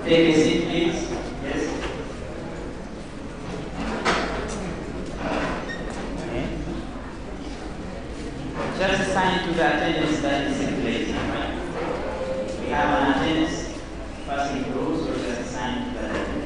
Take a seat, please. Yes. Okay. Just assign to the attendance that is circulating, right? We have an attendance passing through, so just assign to the attendance.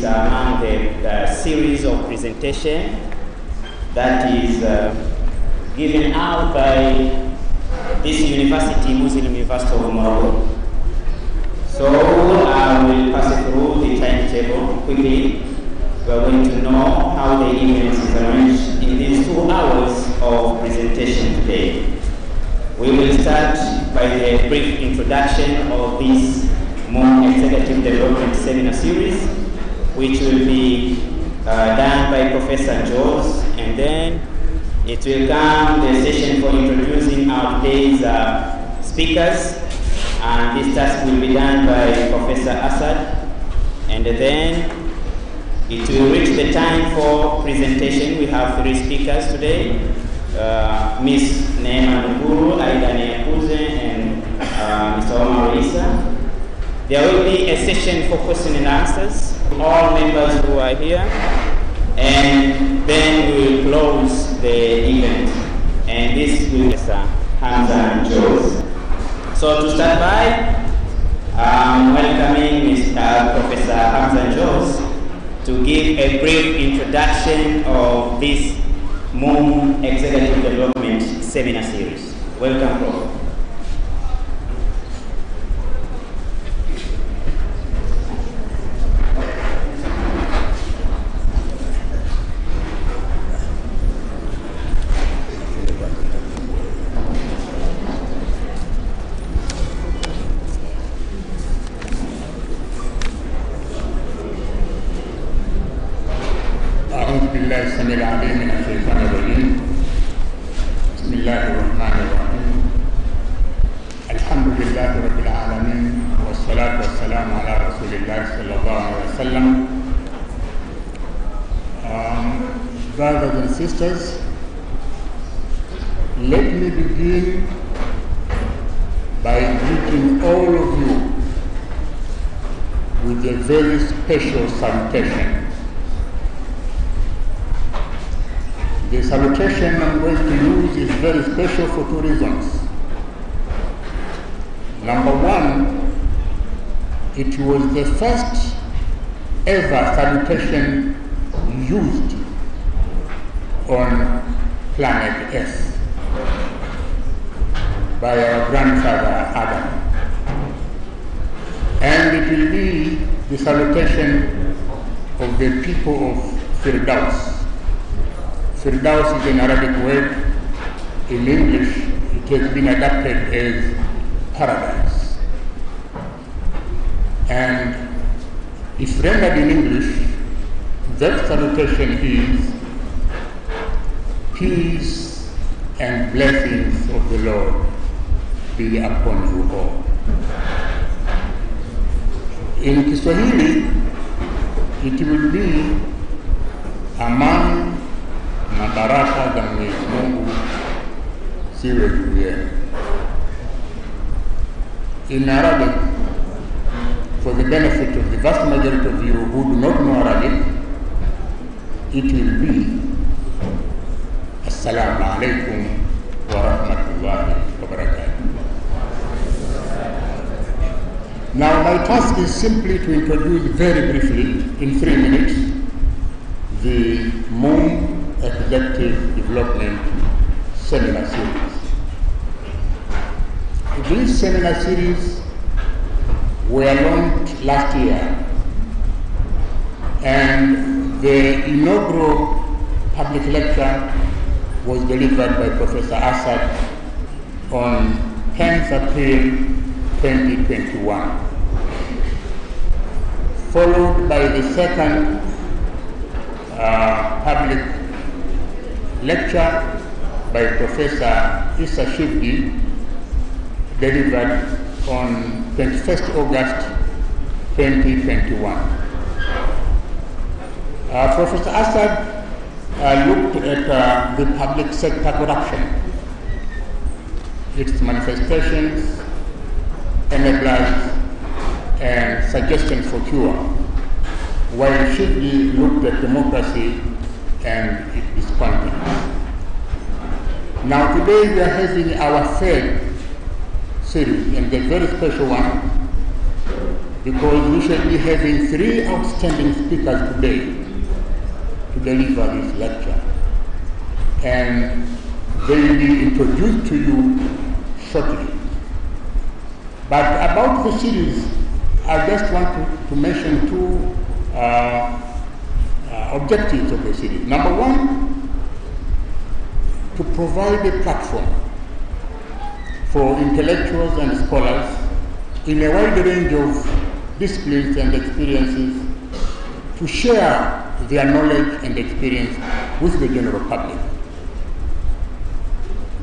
is among the series of presentation that is given out by this university, Muslim University of Morogoro. So I will pass through the timetable quickly. We are going to know how the event is arranged in these 2 hours of presentation today. We will start by the brief introduction of this Maalum Executive Development Seminar Series, which will be done by Professor Jones, and then it will come the session for introducing our today's speakers, and this task will be done by Professor Assad, and then it will reach the time for presentation. We have 3 speakers today, Ms. Neema Nuguru, Aida Neakuze, and Mr. Omar Isa. There will be a session for question and answers, all members who are here, and then we will close the event. And this will be Hamza and Jones. So to start by, welcoming Professor Hamza Jones to give a brief introduction of this Maalum Executive Development Seminar Series. Welcome, Prof. Brothers and sisters, let me begin by greeting all of you with a very special salutation. The salutation I'm going to use is very special for 2 reasons. Number 1, it was the first ever salutation used on planet Earth by our grandfather Adam. And it will be the salutation of the people of Firdaus. Firdaus is an Arabic word. In English, it has been adapted as paradise. And if rendered in English, that salutation is peace and blessings of the Lord be upon you all. In Kiswahili, it will be amani na baraka za Mwenyezi Mungu ziwe juu yenu. In Arabic, for the benefit of the vast majority of you who do not know Arabic, it will be Assalamu alaikum wa rahmatullahi wa barakatuh. Now my task is simply to introduce very briefly, in 3 minutes, the Maalum Executive Development Seminar Series. This seminar series were launched last year, and the inaugural public lecture was delivered by Professor Assad on 10th April 2021, followed by the second public lecture by Professor Issa Shivdi, delivered on 21st August 2021. Professor Assad looked at the public sector corruption, its manifestations, enablers, and suggestions for cure, while Shivdi looked at democracy and its discontents. Now today we are having our third series, and the very special one, because we shall be having 3 outstanding speakers today to deliver this lecture. And they will be introduced to you shortly. But about the series, I just want to mention 2 objectives of the series. Number 1, to provide a platform for intellectuals and scholars in a wide range of disciplines and experiences to share their knowledge and experience with the general public.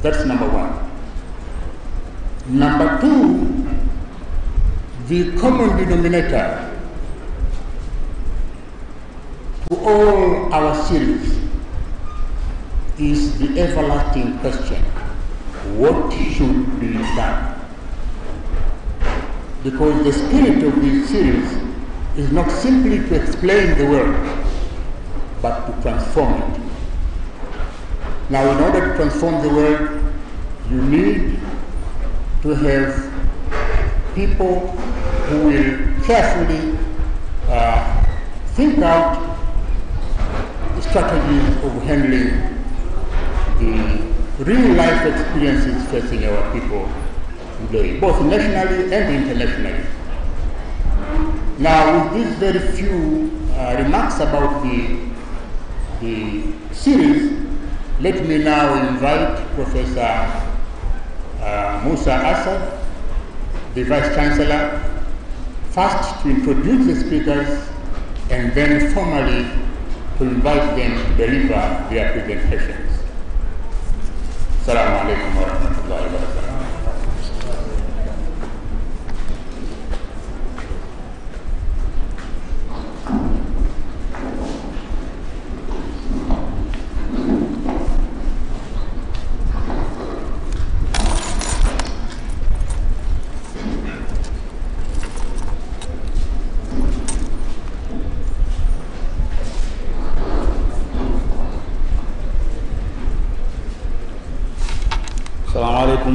That's number 1. Number 2, the common denominator to all our series is the everlasting question: what should be done? Because the spirit of this series is not simply to explain the world, but to transform it. Now, in order to transform the world, you need to have people who will carefully think out the strategies of handling the real-life experiences facing our people today, both nationally and internationally. Now, with these very few remarks about the series, let me now invite Professor Mussa Assad, the Vice Chancellor, first to introduce the speakers and then formally to invite them to deliver their presentations. Assalamu alaikum wa rahmatullahi wa barakatuh.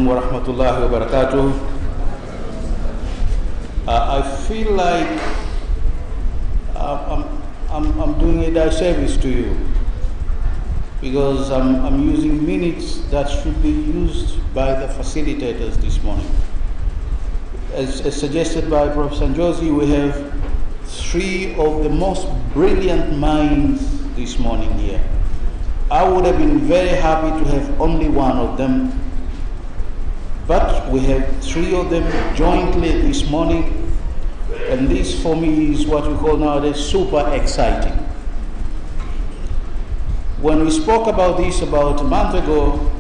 Wa rahmatullahi wa barakatuh. I feel like I'm doing a disservice to you because I'm using minutes that should be used by the facilitators this morning. As suggested by Prof. Sanjozi, we have 3 of the most brilliant minds this morning here. I would have been very happy to have only one of them, but we have 3 of them jointly this morning, and this for me is what we call nowadays super exciting. When we spoke about this about a month ago,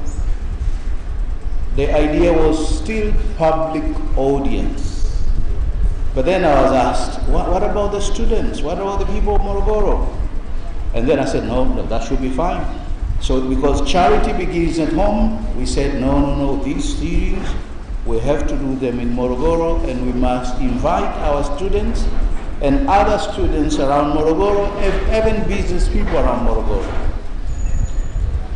the idea was still public audience. But then I was asked, what about the students? What about the people of Morogoro? And then I said, no, that should be fine. So because charity begins at home, we said, no, these series, we have to do them in Morogoro, and we must invite our students and other students around Morogoro, even business people around Morogoro.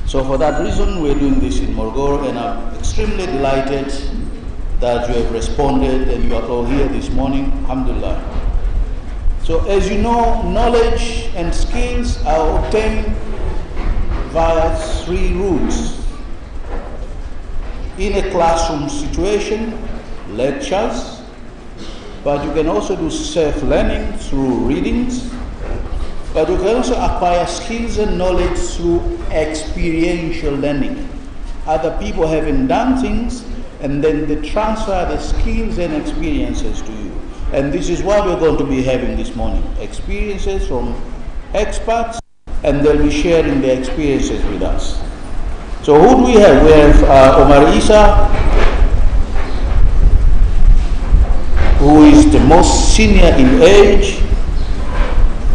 So for that reason, we're doing this in Morogoro, and I'm extremely delighted that you have responded and you are all here this morning. Alhamdulillah. So as you know, knowledge and skills are obtained via 3 routes. In a classroom situation, lectures, but you can also do self-learning through readings, but you can also acquire skills and knowledge through experiential learning. Other people having done things, and then they transfer the skills and experiences to you. And this is what we're going to be having this morning. Experiences from experts, and they'll be sharing their experiences with us. So who do we have? We have Omar Isa, who is the most senior in age,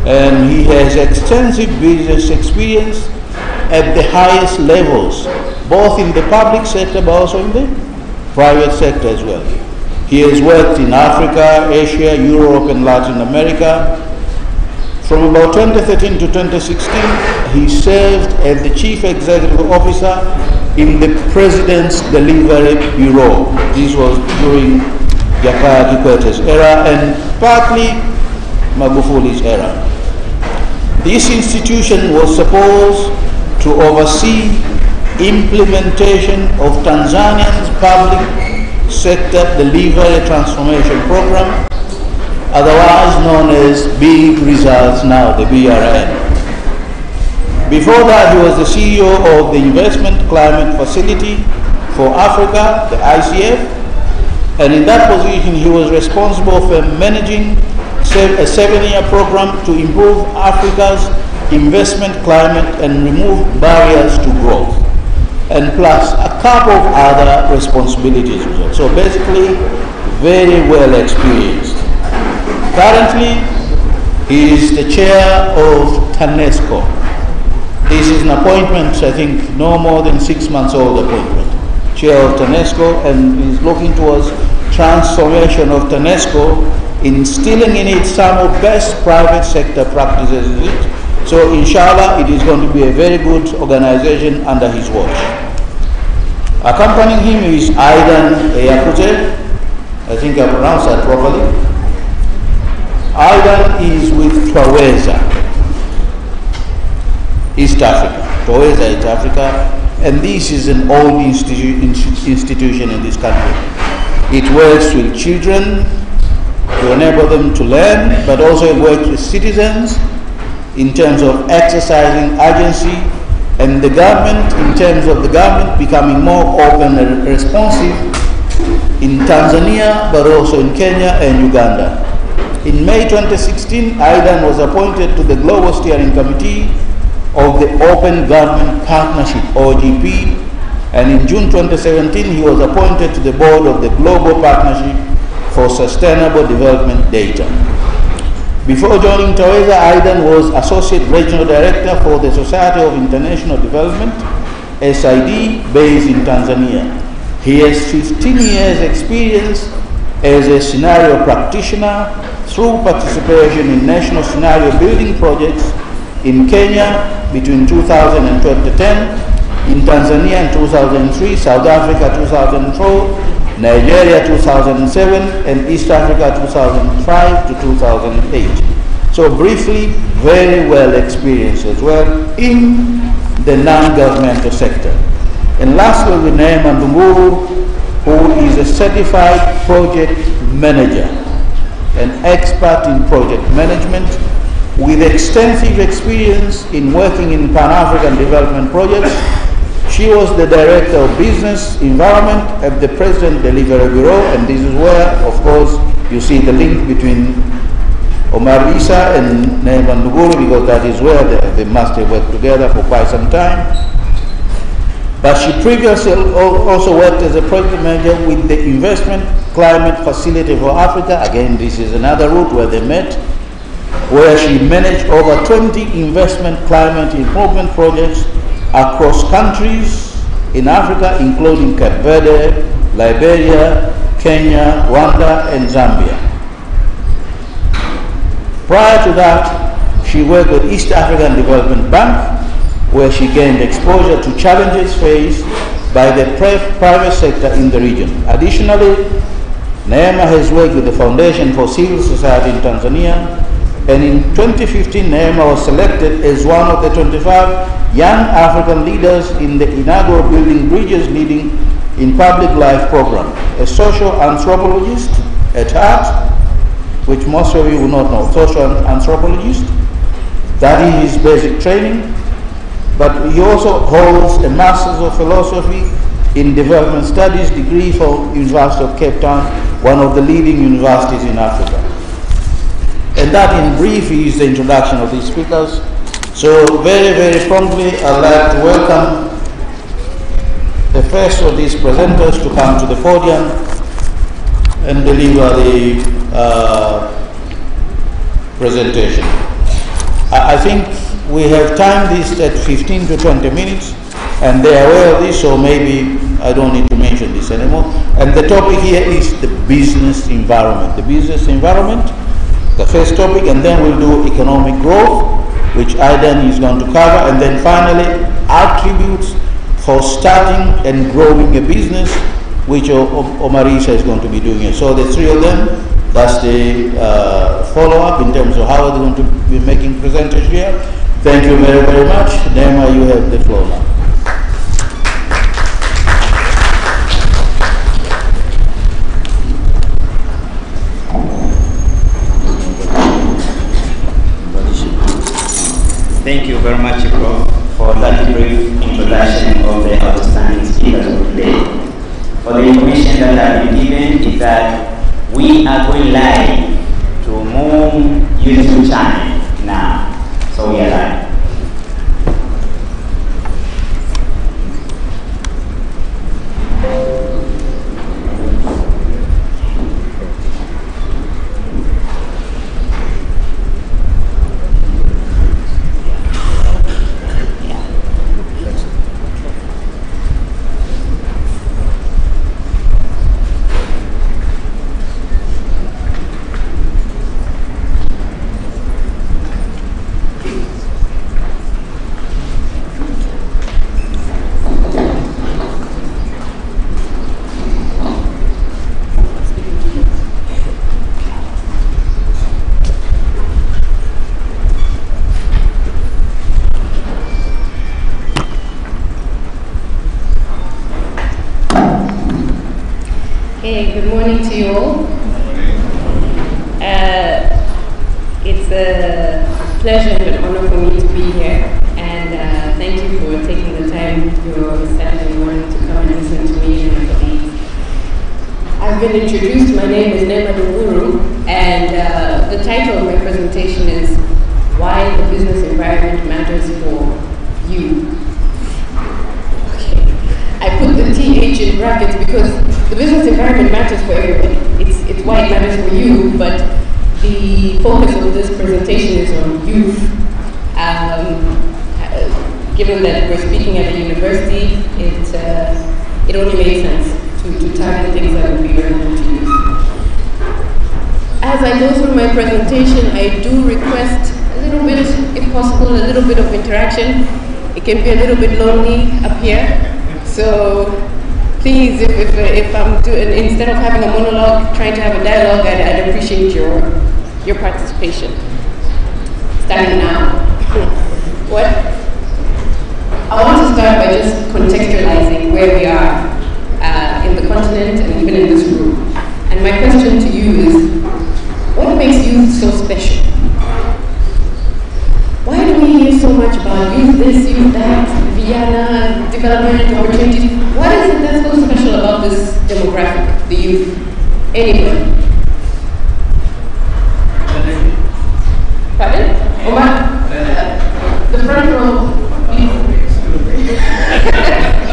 and he has extensive business experience at the highest levels, both in the public sector but also in the private sector as well. He has worked in Africa, Asia, Europe, and Latin America. From about 2013 to 2016, he served as the Chief Executive Officer in the President's Delivery Bureau. This was during Jakaya Kikwete's era and partly Magufuli's era. This institution was supposed to oversee implementation of Tanzania's public sector delivery transformation program, otherwise known as Big Results Now, the BRN. Before that, he was the CEO of the Investment Climate Facility for Africa, the ICF, and in that position he was responsible for managing a 7-year program to improve Africa's investment climate and remove barriers to growth, and plus a couple of other responsibilities. So basically, very well experienced. Currently, he is the chair of TANESCO. This is an appointment, I think, no more than 6 months old appointment. Chair of TANESCO, and is looking towards transformation of TANESCO, instilling in it some of best private sector practices in it. So inshallah, it is going to be a very good organization under his watch. Accompanying him is Aidan Eyakute. I think I pronounced that properly. Aidan is with Twaweza, East Africa. Twaweza, East Africa. And this is an old institution in this country. It works with children to enable them to learn, but also it works with citizens in terms of exercising agency, and the government in terms of the government becoming more open and responsive in Tanzania, but also in Kenya and Uganda. In May 2016, Aidan was appointed to the Global Steering Committee of the Open Government Partnership, OGP, and in June 2017, he was appointed to the board of the Global Partnership for Sustainable Development Data. Before joining Twaweza, Aidan was Associate Regional Director for the Society of International Development, SID, based in Tanzania. He has 15 years experience as a scenario practitioner through participation in national scenario building projects in Kenya between 2000 and 2010, in Tanzania in 2003, South Africa 2004, Nigeria 2007, and East Africa 2005 to 2008. So briefly, very well experienced as well in the non-governmental sector. And lastly, we name Ndunguru, who is a certified project manager, an expert in project management, with extensive experience in working in Pan-African development projects. She was the Director of Business Environment at the President Delivery Bureau, and this is where, of course, you see the link between Omar Issa and Neema Ndunguru, because that is where they must have worked together for quite some time. But she previously also worked as a project manager with the Investment Climate Facility for Africa. Again, this is another route where they met, where she managed over 20 investment climate improvement projects across countries in Africa, including Cape Verde, Liberia, Kenya, Rwanda, and Zambia. Prior to that, she worked with East African Development Bank, where she gained exposure to challenges faced by the private sector in the region. Additionally, Neema has worked with the Foundation for Civil Society in Tanzania, and in 2015, Neema was selected as one of the 25 young African leaders in the inaugural Building Bridges Leading in Public Life program. A social anthropologist at heart, which most of you will not know, social anthropologist. That is his basic training. But he also holds a Master's of Philosophy in Development Studies degree from University of Cape Town, one of the leading universities in Africa. And that in brief is the introduction of these speakers. So very, very promptly, I'd like to welcome the first of these presenters to come to the podium and deliver the presentation. I think we have timed this at 15 to 20 minutes, and they are aware of this, so maybe I don't need to mention this anymore. And the topic here is the business environment. The business environment, the first topic, and then we'll do economic growth, which Aidan is going to cover, and then finally attributes for starting and growing a business, which Omarisa is going to be doing it. So the three of them, that's the follow-up in terms of how they're going to be making presentations here. Thank you very, very much. Nema, you have the floor now. Thank you very much, Prof, for that brief introduction of the outstanding speakers of today. For the information that I've been given is that we are going live to Maalum YouTube channel now. So we are live. Good morning to you all. It's a pleasure and an honor for me to be here, and thank you for taking the time your Saturday morning to come and listen to me and my colleagues. I've been introduced. My name is Nema, and the title of my presentation is Why the Business Environment Matters for You. I put the TH in brackets because the business environment matters for everybody. It's why it matters for you, but the focus of this presentation is on youth. Given that we're speaking at a university, it only makes sense to target things that would be relevant to youth. As I go through my presentation, I do request a little bit, if possible, a little bit of interaction. It can be a little bit lonely up here. So please, if I'm doing, instead of having a monologue, trying to have a dialogue, I'd appreciate your participation. Starting now. What? I want to start by just contextualizing where we are in the continent and even in this room. And my question to you is, what makes youth so special? Why do we hear so much about youth this, youth that, Vienna, development, opportunities? What is it that's so special about this demographic, the youth? Anyway. Pardon? Omar? The front row.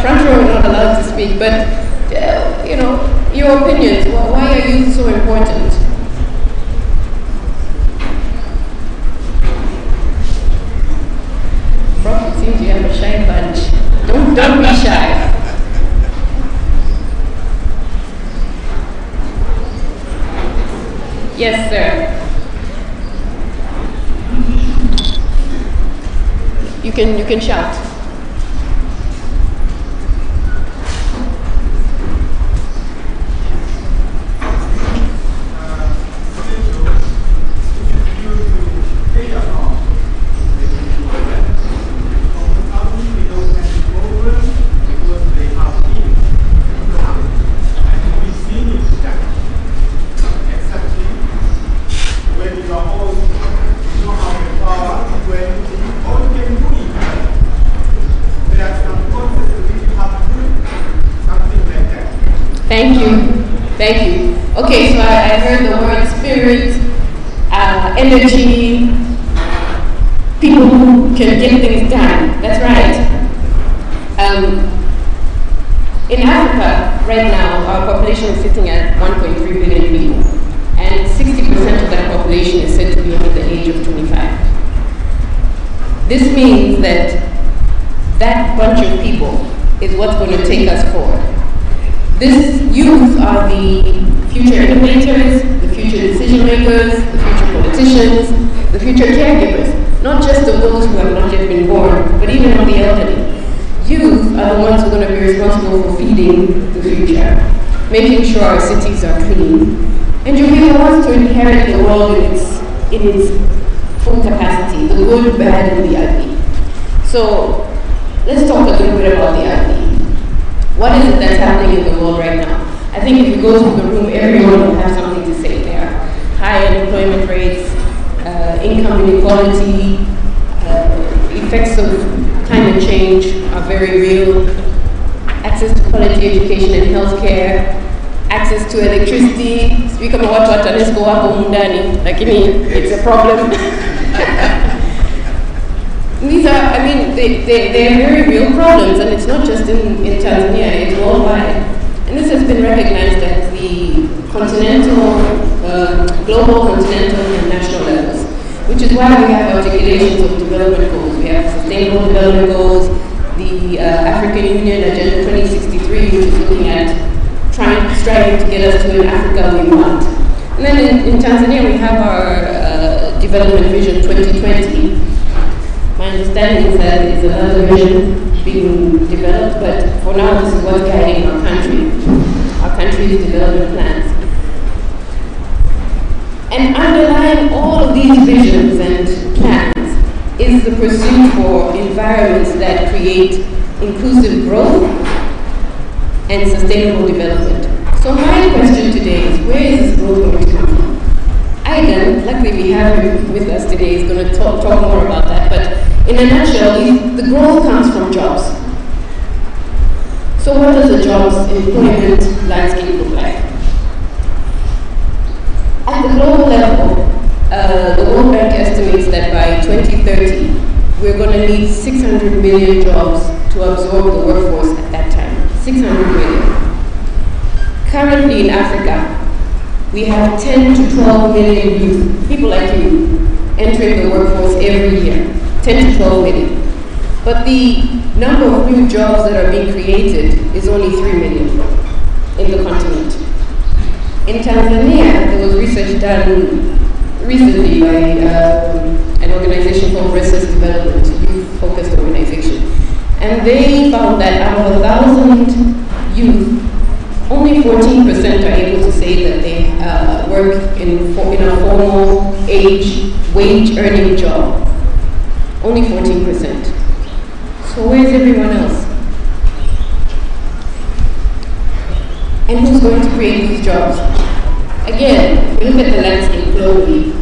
Front row are not allowed to speak, but, your opinions. Why are youth so important? Prof, it seems you have a shy bunch. Don't be shy. Yes, sir. You can shout. Thank you. Okay, so I heard the word spirit, energy, people who can get things done. That's right. In Africa, right now, our population is sitting at 1.3 billion people, and 60% of that population is said to be under the age of 25. This means that that bunch of people is what's going to take us forward. This youth are the future innovators, the future decision makers, the future politicians, the future caregivers, not just of those who have not yet been born, but even of the elderly. youth are the ones who are going to be responsible for feeding the future, making sure our cities are clean. And Jamaica wants to inherit the world in its full capacity, the good, bad, and the ugly. So let's talk a little bit about the ugly. What is it that's happening in the world right now? I think if you go to the room, everyone will have something to say there. High unemployment rates, income inequality, effects of climate change are very real. Access to quality education and healthcare, access to electricity. Speak about what TANESCO wako mundani, lakini it's a problem. These are, I mean, they're very real problems, and it's not just in Tanzania, it's worldwide. And this has been recognized at the continental, global, continental, and national levels, which is why we have articulations of development goals. We have sustainable development goals, the African Union Agenda 2063, which is looking at striving to get us to an Africa we want. And then in Tanzania, we have our Development Vision 2020. My understanding is that it's another vision being developed, but for now, this is what's guiding our country's development plans. And underlying all of these visions and plans is the pursuit for environments that create inclusive growth and sustainable development. So my question today is, where is this growth going to come from? Aidan, luckily we have him with us today, is going to talk more about that, but in a nutshell, the growth comes from jobs. So what does the jobs employment landscape look like? At the global level, the World Bank estimates that by 2030, we're going to need 600 million jobs to absorb the workforce at that time. 600 million. Currently in Africa, we have 10 to 12 million youth, people like you, entering the workforce every year. 10 to 12 million. But the number of new jobs that are being created is only 3 million in the continent. In Tanzania, there was research done recently by an organization called Research Development, a youth-focused organization. And they found that out of 1,000 youth, only 14% are able to say that they work in a formal wage-earning job. Only 14%. So where's everyone else? And who's going to create these jobs? Again, we look at the landscape globally.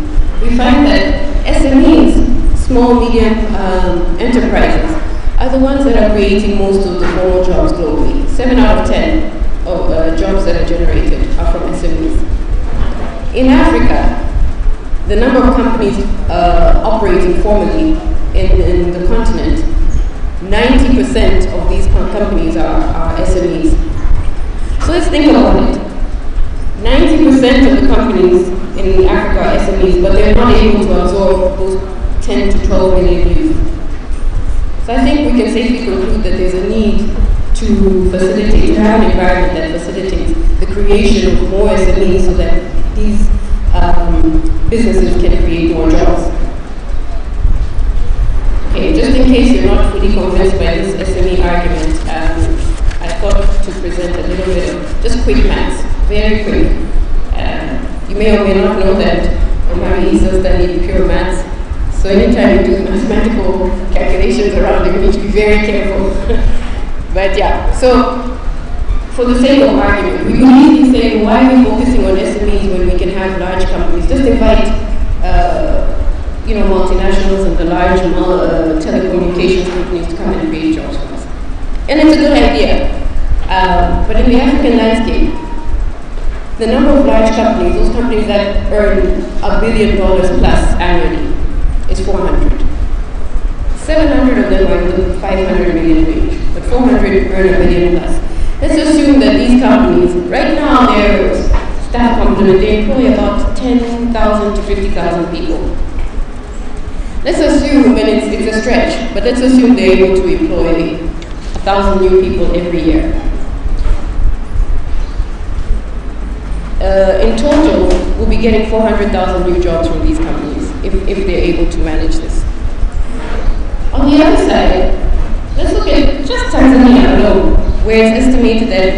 We find that SMEs, small, medium enterprises, are the ones that are creating most of the formal jobs globally. 7 out of 10 of jobs that are generated are from SMEs. In Africa, the number of companies operating formally in the continent, 90% of these companies are SMEs. So let's think about it. 90% of the companies in Africa are SMEs, but they're not able to absorb those 10 to 12 million youth. So I think we can safely conclude that there's a need to have an environment that facilitates the creation of more SMEs so that these businesses can create more jobs. Okay, just in case you're not fully convinced by this SME argument, I thought to present a little bit of just quick maths, very quick. You may or may not know that Omari Isa studied pure maths, so anytime you do mathematical calculations around it, you need to be very careful. But yeah, so for the sake of argument, we can easily say, why are we focusing on SMEs when we can have large companies? Just invite multinationals and the large telecommunications companies to come and create jobs for us. And it's a good idea. But in the African landscape, the number of large companies, those companies that earn $1 billion plus annually, is 400. 700 of them are in the 500 million range, but 400 earn $1 billion plus. Let's assume that these companies, right now their staff complement, they employ about 10,000 to 50,000 people. Let's assume, and it's a stretch, but let's assume they're able to employ 1,000 new people every year. In total, we'll be getting 400,000 new jobs from these companies if they're able to manage this. On the other side, let's look at just Tanzania alone, where it's estimated that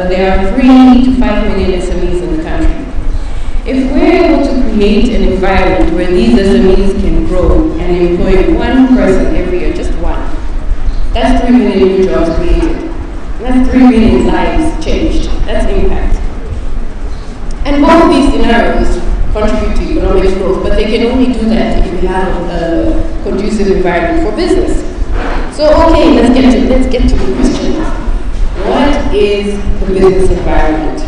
there are 3 to 5 million SMEs in the country. If we're able to create an environment where these SMEs can grow and employ one person every year, just one, that's 3 million new jobs created. That's 3 million lives changed. That's impact. And both of these scenarios contribute to economic growth, but they can only do that if we have a conducive environment for business. So, okay, let's get to the question. What is the business environment?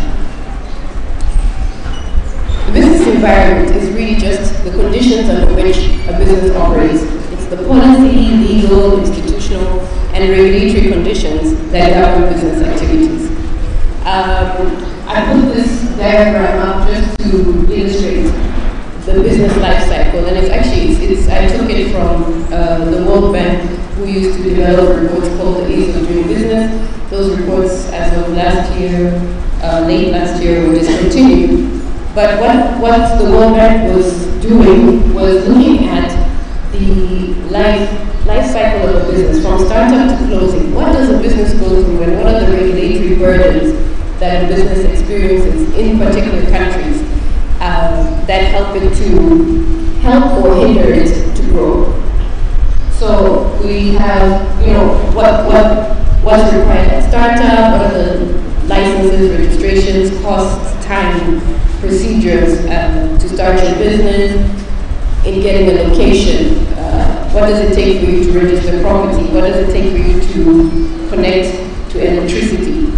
The business environment is really just the conditions under which a business operates. It's the policy, legal, institutional, and regulatory conditions that govern business activities. I put this diagram up just to illustrate the business life cycle, and it's actually, I took it from the World Bank, who used to develop reports called the Ease of Doing Business. Those reports, as of last year, late last year, were discontinued. But what the World Bank was doing was looking at the life cycle of a business, from startup to closing. What does a business go through, and what are the regulatory burdens that a business experiences in particular countries that help or hinder it to grow? So we have, what's required at startup, what are the licenses, registrations, costs, time, procedures to start your business, in getting a location. What does it take for you to register property? What does it take for you to connect to electricity?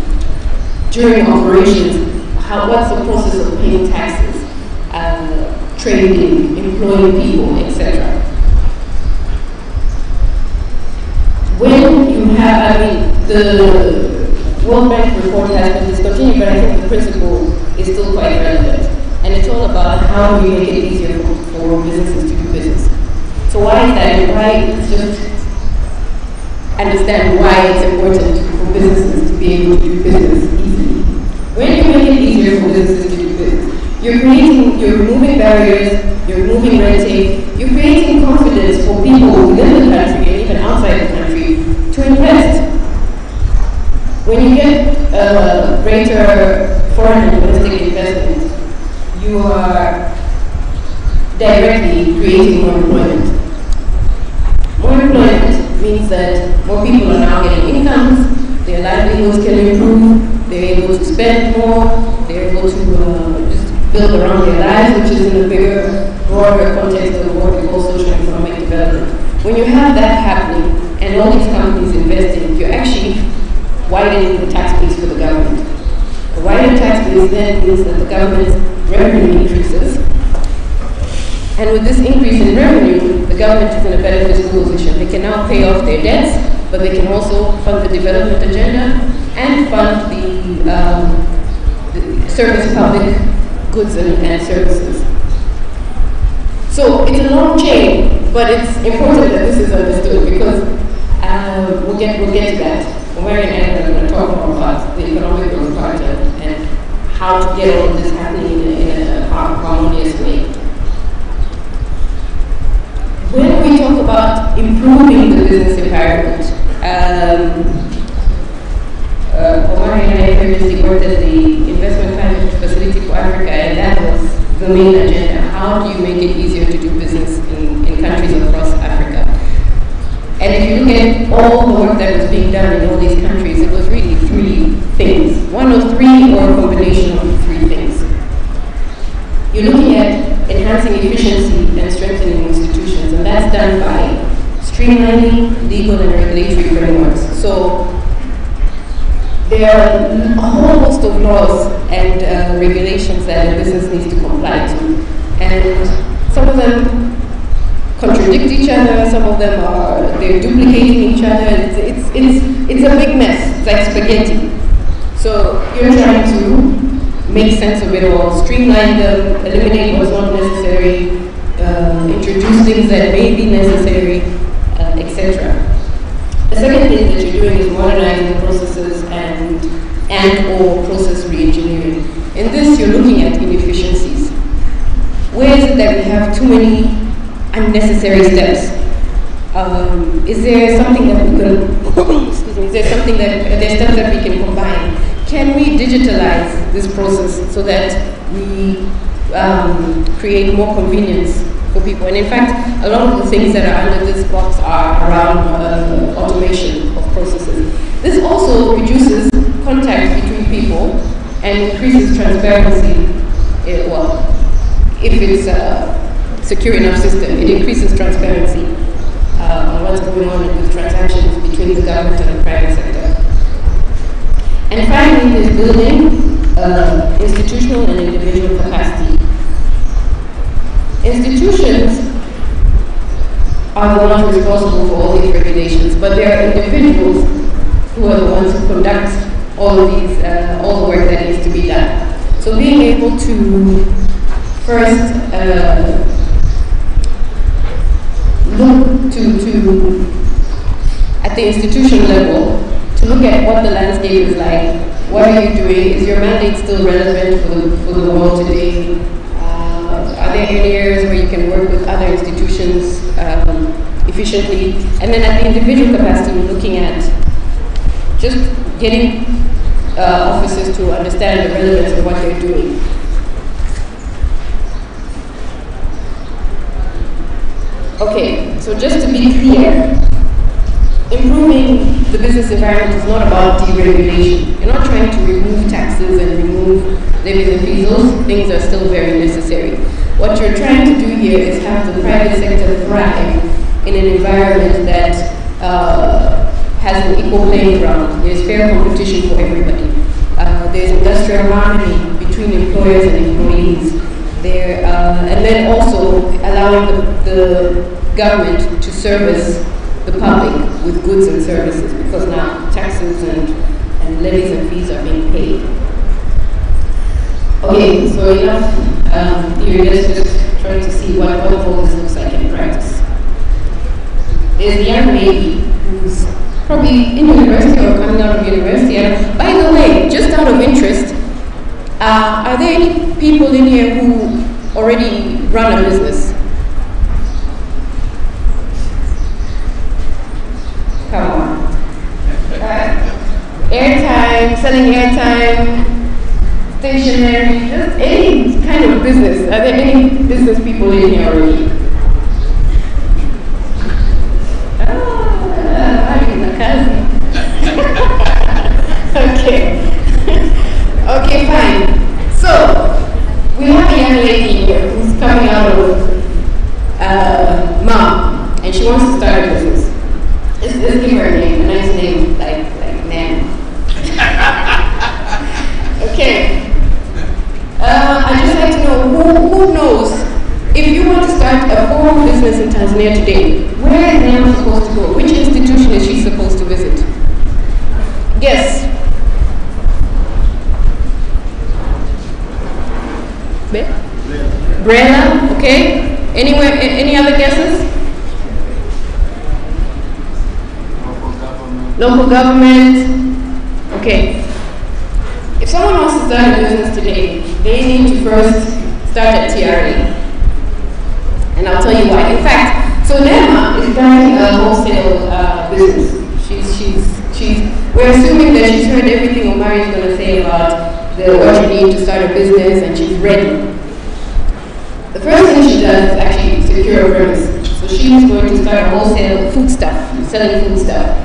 During operations, what's the process of paying taxes, trading, employing people, etc. When you have, the World Bank report has been discontinued, but I think the principle is still quite relevant. And it's all about how do we make it easier for businesses to do business. So why is that? And why, let's just understand why it's important for businesses to be able to do business easily. When you make it easier for businesses to do business, you're removing barriers, you're removing red tape, you're creating confidence for people within the country and even outside the country to invest. When you get greater foreign and domestic investment, you are directly creating more employment. More employment means that more people are now getting incomes, their livelihoods can improve, they're able to spend more, they're able to just build around their lives, which is in a bigger, broader context of what we call social and economic development. When you have that happening and all these companies investing, you're actually widening the tax base for the government. A wider tax base then means that the government's revenue increases. And with this increase in revenue, the government is in a better fiscal position. They can now pay off their debts, but they can also fund the development agenda and fund the service public goods and services. So it's a long chain, but it's important that this is understood because we'll get to that. Mary and I are going to talk more about the economic growth part and how to get all of this happening in a harmonious way. When we talk about improving the business environment, Mary and I previously worked at the Investment Finance Facility for Africa, and that was the main agenda. How do you make it easier to do business in countries across Africa? And if you look at all the work that was being done in all these countries, it was really 3 things. One of 3 or a combination of 3 things. You're looking at enhancing efficiency and strengthening institutions, and that's done by streamlining legal and regulatory frameworks. So there are a whole host of laws and regulations that a business needs to comply to. And some of them contradict each other, some of them they're duplicating each other. It's a big mess. It's like spaghetti. So you're trying to make sense of it all, streamline them, eliminate what's not necessary, introduce things that may be necessary, etc. The second thing that you're doing is modernizing processes and or process re-engineering. In this, you're looking at inefficiencies. Where is it that we have too many unnecessary steps? is there something that we can, excuse me, is there something that, there's steps that we can combine? Can we digitalize this process so that we create more convenience for people? And in fact, a lot of the things that are under this box are around automation of processes. This also reduces contact between people and increases transparency. Well, if it's a secure enough system, it increases transparency on what's going on with transactions between the government and the private sector. And finally, there's building institutional and individual capacity. Institutions are the ones responsible for all these regulations, but there are individuals who are the ones who conduct all of these, all the work that needs to be done. So being able to first look to at the institution level, to look at what the landscape is like. What are you doing? Is your mandate still relevant for the world today? Are there any areas where you can work with other institutions efficiently? And then at the individual capacity, we're looking at just getting officers to understand the relevance of what they're doing. Okay, so just to be clear, improving the business environment is not about deregulation. You're not trying to remove taxes and remove levies and fees. Those things are still very necessary. What you're trying to do here is have the private sector thrive in an environment that has an equal playing ground. There's fair competition for everybody. There's industrial harmony between employers and employees. And then also allowing the government to service the public with goods and services, because now taxes and levies and fees are being paid. Okay, so enough theory. Let's just try to see what all this looks like in practice. There's a young lady who's probably in university or coming out of university. And by the way, just out of interest, are there any people in here who already run a business? Come on. Airtime, selling airtime, stationery, just any kind of business. Are there any business people in here already? Okay. Okay, fine. So, we have a young lady here who's coming out of Maalum, and she wants to start a business. Let's give her a name, a nice name, like Nan. Okay. I'd just like to know, who knows, if you want to start a formal business in Tanzania today, where is Nan supposed to go? Which institution is she supposed to visit? Yes. Brela, okay. Anywhere, any other guesses? Local government. Okay. If someone wants to start a business today, they need to first start at TRA. And I'll tell you why. In fact, so Nema is starting a wholesale business. We're assuming that she's heard everything Omari is going to say about what you need to start a business, and she's ready. The first thing she does is actually secure a premise. So she's going to start a wholesale food stuff, selling food stuff.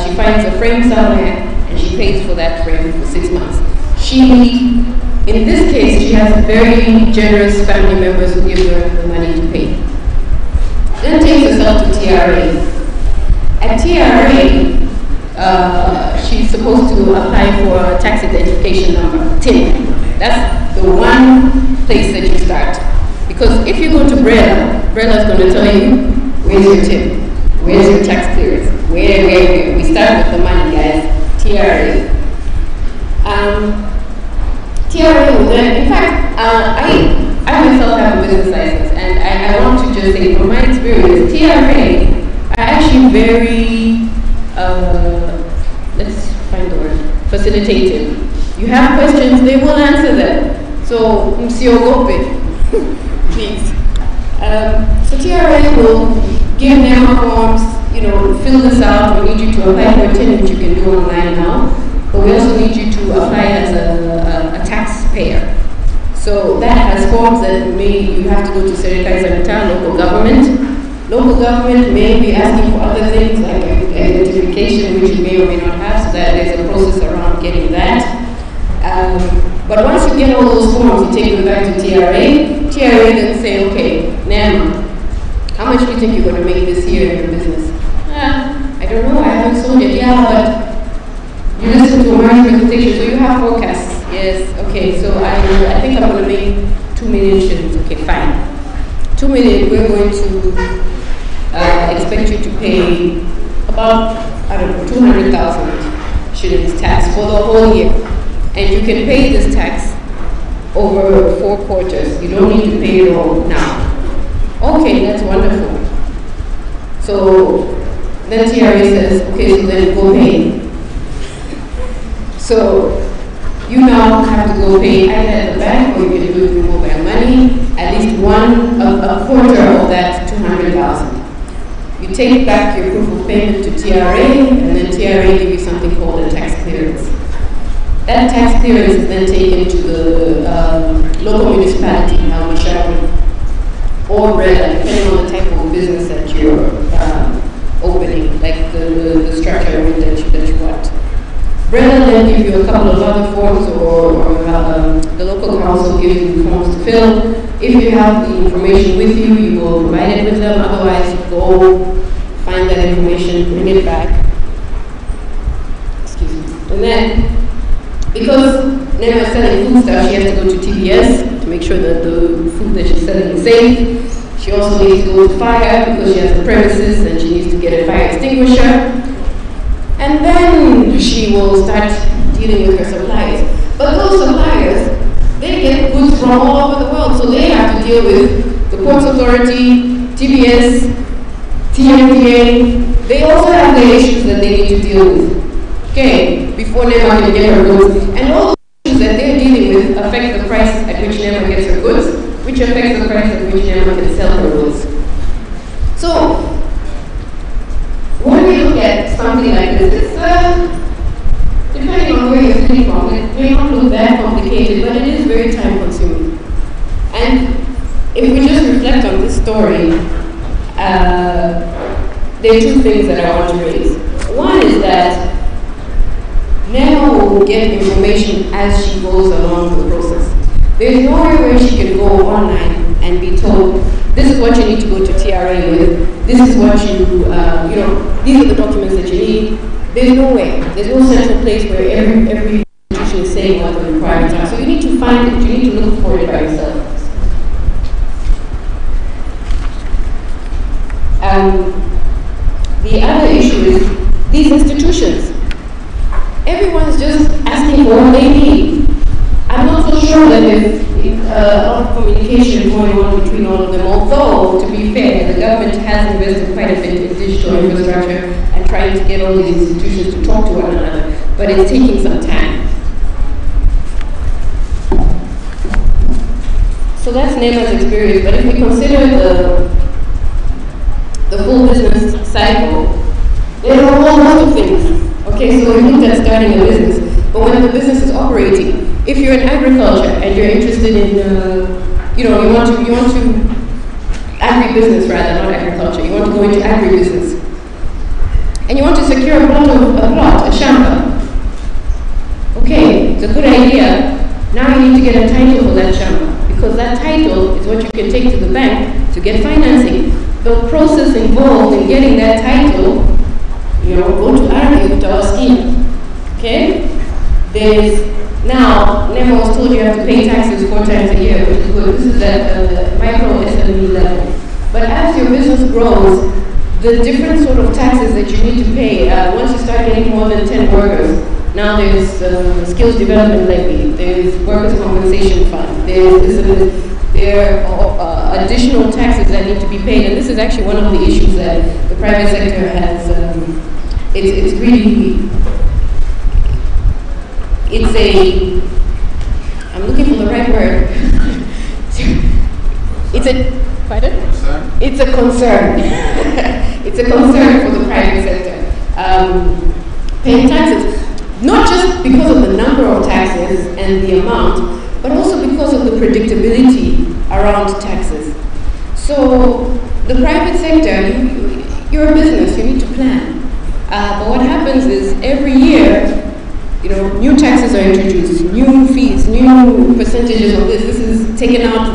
She finds a frame somewhere, and she pays for that frame for 6 months. In this case, she has very generous family members who give her the money to pay. Then takes herself to TRA. At TRA, she's supposed to apply for a tax identification number, TIN. That's the one place that you start. Because if you go to Brela is going to tell you, where's your TIN? Where's your tax clearance? Where? We start with the money, guys. TRA. TRA will then, in fact, I myself have a business license, and I want to just say, from my experience, TRA are actually very, let's find the word, facilitative. You have questions, they will answer them. So, msiogope, please. So TRA will give NEMA forms, fill this out. We need you to apply for a tenant, which you can do online now. But we also need you to apply as a taxpayer. So that has forms that you have to go to Serikali za Mitaa, local government. Local government may be asking for other things like identification, which you may or may not have, so that there's a process around getting that. But once you get all those forms, you take them back to TRA. TRA then say, okay, NEMA, how much do you think you're going to make this year in your business? I don't know, I haven't sold it. Yeah, but you listen to a market presentation, so you have forecasts. Yes, okay, so I think I'm going to make 2 million shillings. Okay, fine. 2 million, we're going to expect you to pay about, 200,000 shillings tax for the whole year. And you can pay this tax over 4 quarters. You don't need to pay it all now. Okay, that's wonderful. So then TRA says, okay, so then go pay. So you now have to go pay either at the bank or you can do it through mobile money, at least a quarter of that 200,000. You take back your proof of payment to TRA, and then TRA give you something called a tax clearance. That tax clearance is then taken to the local municipality, Mubashara, or REDA, depending on the type of business that you're opening, like the structure that you want. REDA then give you a couple of other forms, or the local council gives you forms to fill. If you have the information with you, you will provide it with them. Otherwise, you go find that information, bring it back. Excuse me. And then, because NEMA is selling food stuff, she has to go to TBS to make sure that the food that she's selling is safe. She also needs to go to fire because she has the premises and she needs to get a fire extinguisher. And then she will start dealing with her suppliers. But those suppliers, they get goods from all over the world, so they have to deal with the Ports Authority, TBS, TMPA. They also have their issues that they need to deal with. Okay, before NEMA can get her goods. And all the issues that they're dealing with affect the price at which NEMA gets her goods, which affects the price at which NEMA can sell her goods. So, when we look at something like this, depending on where you're sitting from, it may not look that complicated, but it is very time consuming. And if we just reflect on this story, there are 2 things that I want to raise. One is that NEMA will get information as she goes along the process. There's nowhere where she can go online and be told, this is what you need to go to TRA with, this is what these are the documents that you need. There's no way. There's no central place where every institution is saying what the requirements are. So you need to find it, you need to look for it by yourself. The other issue is these institutions. Everyone's just asking for what they need. I'm not so sure that there's a lot of communication going on between all of them, although, to be fair, the government has invested quite a bit in digital infrastructure and trying to get all these institutions to talk to one another, but it's taking some time. So that's NEMA's experience, but if we consider the full business cycle, there's a whole lot of things. Okay, so we looked at starting a business, but when the business is operating, if you're in agriculture and you're interested in, you want to agribusiness rather, not agriculture. You want to go into agribusiness, and you want to secure a plot, a shamba. Okay, it's a good idea. Now you need to get a title for that shamba, because that title is what you can take to the bank to get financing. The process involved in getting that title, go to argue with our scheme. Okay? Now, NEMA was told you have to pay taxes 4 times a year, which is good. This is at the micro SME level. But as your business grows, the different sort of taxes that you need to pay, once you start getting more than 10 workers, now there's skills development levy, there's workers' compensation fund, there are additional taxes that need to be paid, and this is actually one of the issues that the private sector has. It's really, I'm looking for the right word. it's a concern. It's a concern for the private sector. Paying taxes, not just because of the number of taxes and the amount, but also because of the predictability around taxes. So the private sector, you're a business, you need to plan. But what happens is every year, new taxes are introduced, new fees, new percentages of this is taken out,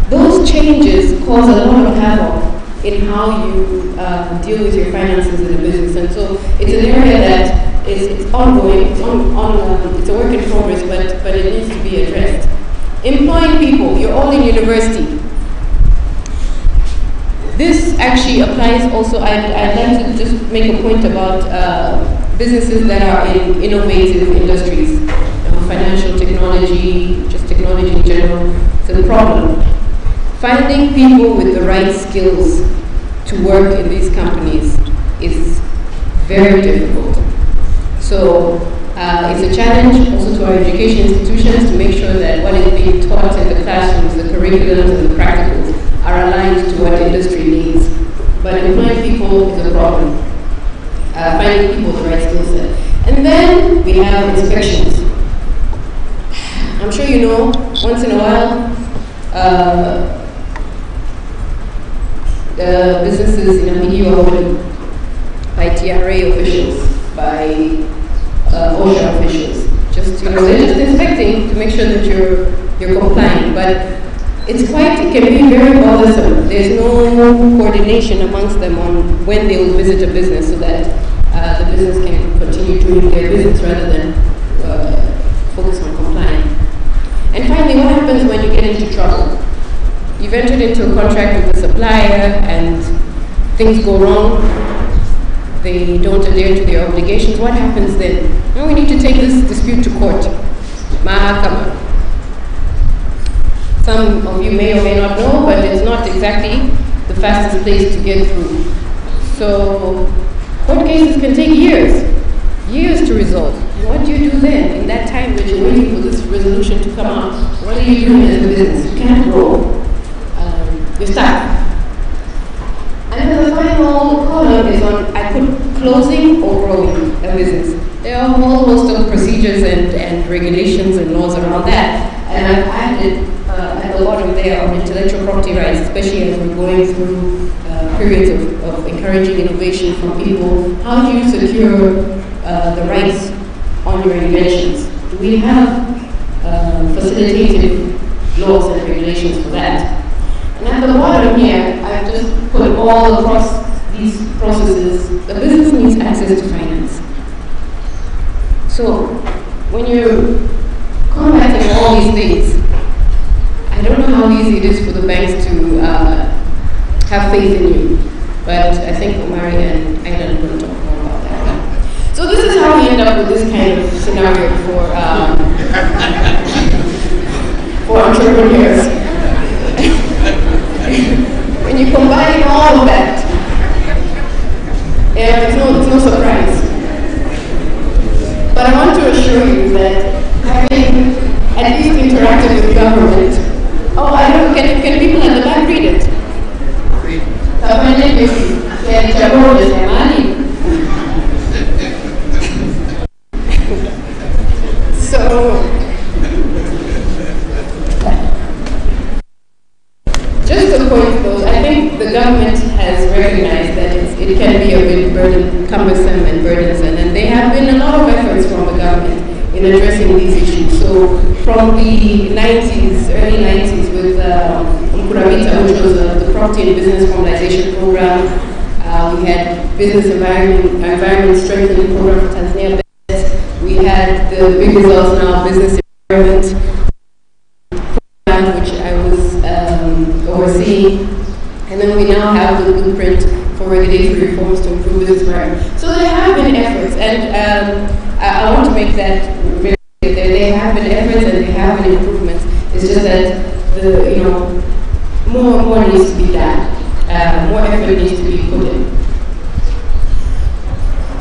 those changes cause a lot of havoc in how you deal with your finances in a business. And so it's an area that it's ongoing, it's a work in progress, but it needs to be addressed. Employing people, you're all in university. This actually applies also, I'd like to just make a point about businesses that are in innovative industries, financial technology, just technology in general. It's a problem. Finding people with the right skills to work in these companies is very difficult. So it's a challenge also to our education institutions to make sure that what is being taught in the classrooms, the curriculums and the practicals are aligned to what industry needs. But employing people is a problem. Finding people with the right skill set. And then we have inspections. I'm sure you know, once in a while, the businesses in Amigi are audited by TRA officials, by OSHA officials. They're just inspecting to make sure that you're compliant. But it can be very bothersome. There's no coordination amongst them on when they will visit a business so that the business can continue doing their business rather than focus on complying. And finally, what happens when you get into trouble? You've entered into a contract with the supplier and things go wrong. They don't adhere to their obligations. What happens then? Now we need to take this dispute to court. Mahakama. Some of you may or may not know, but it's not exactly the fastest place to get through. So court cases can take years to resolve. What do you do then in that time that you're waiting for this resolution to come out? What are you doing as a business? You can't grow. You're stuck. And then the final column is on, I put closing or growing a business. There are a whole host of procedures and regulations and laws around that. And I've added at the bottom there on intellectual property rights, especially as we're going through periods of encouraging innovation from people. How do you secure the rights on your inventions? Do we have facilitative laws and regulations for that? And at the bottom here, I've just put all across these processes, the business needs access to finance. So when you're combating all these things, I don't know how easy it is for the banks to have faith in you, but I think Omari and Aidan will talk more about that. So this is how we end up with this kind of scenario for entrepreneurs. When you combine all of that, it's no surprise. But I want to assure you that having at least interacted with government, I don't know, can people at the back read it? So, just a point though, I think the government has recognized that it can be a bit cumbersome and burdensome, and there have been a lot of efforts from the government in addressing these issues. So from the 90s, early 90s with Mkuramita, which was the Property and Business Formalization Program, we had Business Environment Strengthening Program for Tanzania. We had the big results now, Business Environment Program, which I was overseeing. And then we now have the blueprint for regulatory reforms to improve business environment. So there have been efforts, and I want to make that very clear. There have been efforts and there have been improvements. It's just that more needs to be done. More effort needs to be put in.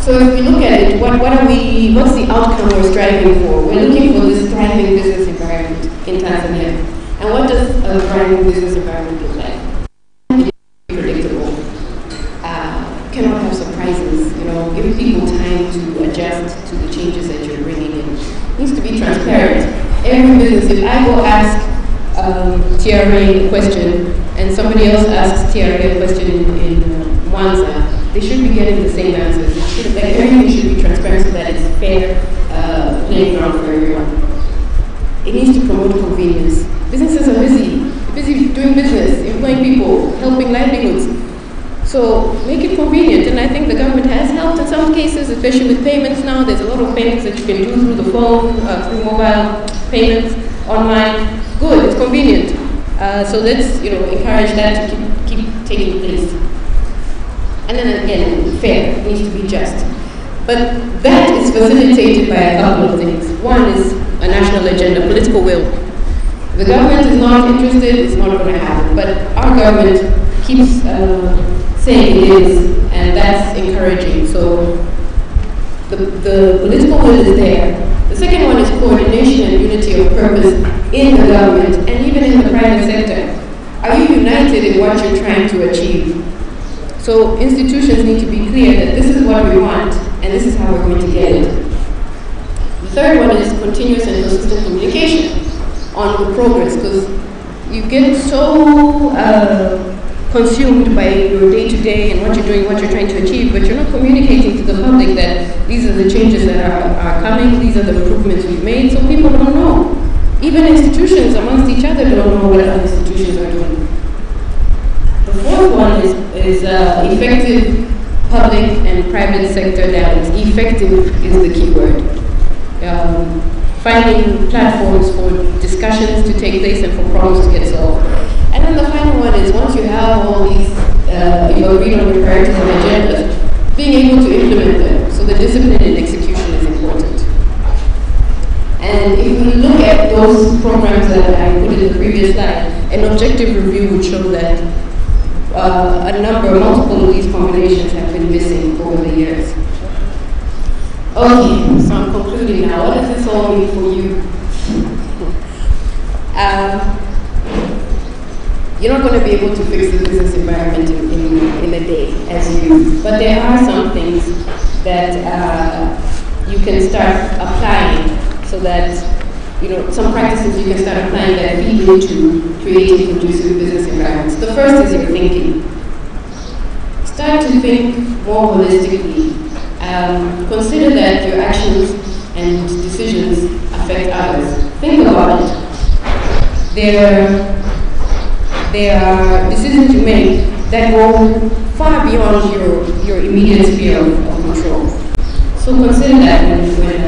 So if we look at it, what's the outcome we're striving for? We're looking for this thriving business environment in Tanzania. And what does a thriving business environment look like? cannot have surprises. Give people time to adjust to the changes that you're bringing in. It needs to be transparent. Every business, if I go ask TRA a question and somebody else asks TRA a question in Mwanza, they should be getting the same answers. Everything should be transparent so that it's fair playing ground for everyone. It needs to promote convenience. Businesses are busy doing business, employing people, helping livelihoods. So make it convenient, and I think the government has helped in some cases, especially with payments now. There's a lot of payments that you can do through the phone, through mobile payments, online. Good, it's convenient. So let's encourage that to keep taking place. And then again, fair, it needs to be just. But that is facilitated by a couple of things. One is a national agenda, political will. The government is not interested, it's not going to happen. But our government keeps saying it is, and that's encouraging. So the political will is there. The second one is coordination and unity of purpose in the government and even in the private sector. Are you united in what you're trying to achieve? So institutions need to be clear that this is what we want and this is how we're going to get it. The third one is continuous and consistent communication on the progress, because you get so consumed by your day-to-day and what you're doing, what you're trying to achieve, but you're not communicating to the public that these are the changes that are coming, these are the improvements we've made, so people don't know. Even institutions amongst each other don't know what other institutions are doing. The fourth one is effective public and private sector dialogues. Effective is the key word. Finding platforms for discussions to take place and for problems to get solved. And then the final one is, once you have all these, you agreed on your priorities and agendas, being able to implement them. So the discipline and execution is important. And if we look at those programs that I put in the previous slide, an objective review would show that multiple of these combinations have been missing over the years. Okay, so I'm concluding now. What does this all mean for you? You're not going to be able to fix the business environment in a day as you, but there are some things that you can start applying so that, some practices you can start applying that feed into creating conducive business environments. The first is your thinking. Start to think more holistically. Consider that your actions and decisions affect others. Think about it. There are decisions you make that go far beyond your immediate sphere of control. So consider that when